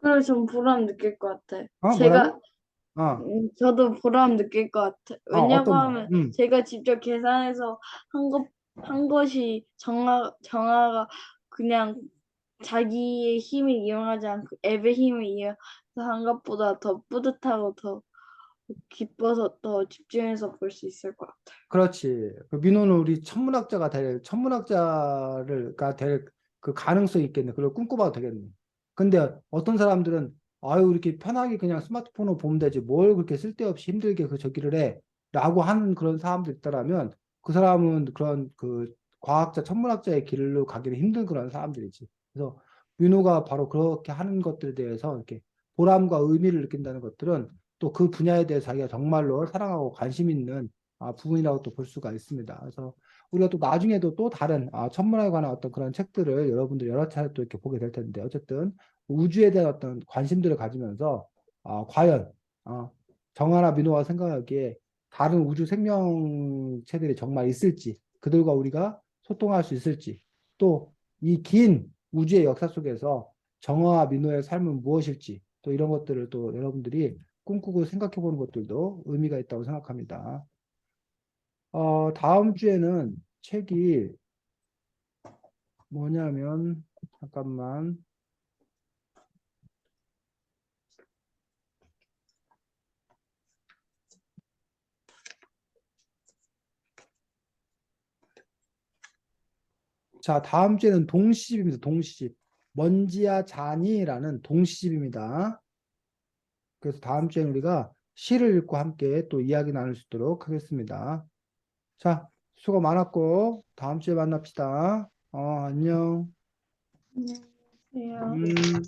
Speaker 2: 그래서 좀 보람 느낄 것 같아.
Speaker 1: 뭐라고? 어,
Speaker 2: 저도 보람 느낄 것 같아. 왜냐고
Speaker 1: 어떤,
Speaker 2: 하면 제가 직접 계산해서 한 것이 정화가 그냥 자기의 힘을 이용하지 않고 앱의 힘을 이용해서 한 것보다 더 뿌듯하고 더 기뻐서 더 집중해서 볼 수 있을 것 같아.
Speaker 1: 그렇지. 그 민호는 우리 천문학자가 될 그 가능성이 있겠네. 그걸 꿈꿔봐도 되겠네. 근데 어떤 사람들은 아유, 이렇게 편하게 그냥 스마트폰으로 보면 되지. 뭘 그렇게 쓸데없이 힘들게 그 저기를 해. 라고 하는 그런 사람들 있다라면 그 사람은 그런 그 과학자, 천문학자의 길로 가기는 힘든 그런 사람들이지. 그래서 민호가 바로 그렇게 하는 것들에 대해서 이렇게 보람과 의미를 느낀다는 것들은 또 그 분야에 대해서 자기가 정말로 사랑하고 관심 있는 부분이라고 또 볼 수가 있습니다. 그래서 우리가 또 나중에도 또 다른 천문학에 관한 어떤 그런 책들을 여러분들 여러 차례 또 이렇게 보게 될 텐데 어쨌든 우주에 대한 어떤 관심들을 가지면서 과연 정하나 민호가 생각하기에 다른 우주 생명체들이 정말 있을지 그들과 우리가 소통할 수 있을지 또 이 긴 우주의 역사 속에서 정화와 민호의 삶은 무엇일지 또 이런 것들을 또 여러분들이 꿈꾸고 생각해 보는 것들도 의미가 있다고 생각합니다. 다음 주에는 책이 뭐냐면, 잠깐만. 자, 다음 주에는 동시집입니다. 동시집. 먼지야 자니라는 동시집입니다. 그래서 다음 주에 우리가 시를 읽고 함께 또 이야기 나눌 수 있도록 하겠습니다. 자, 수고 많았고, 다음 주에 만납시다. 안녕.
Speaker 2: 안녕하세요.
Speaker 1: 음.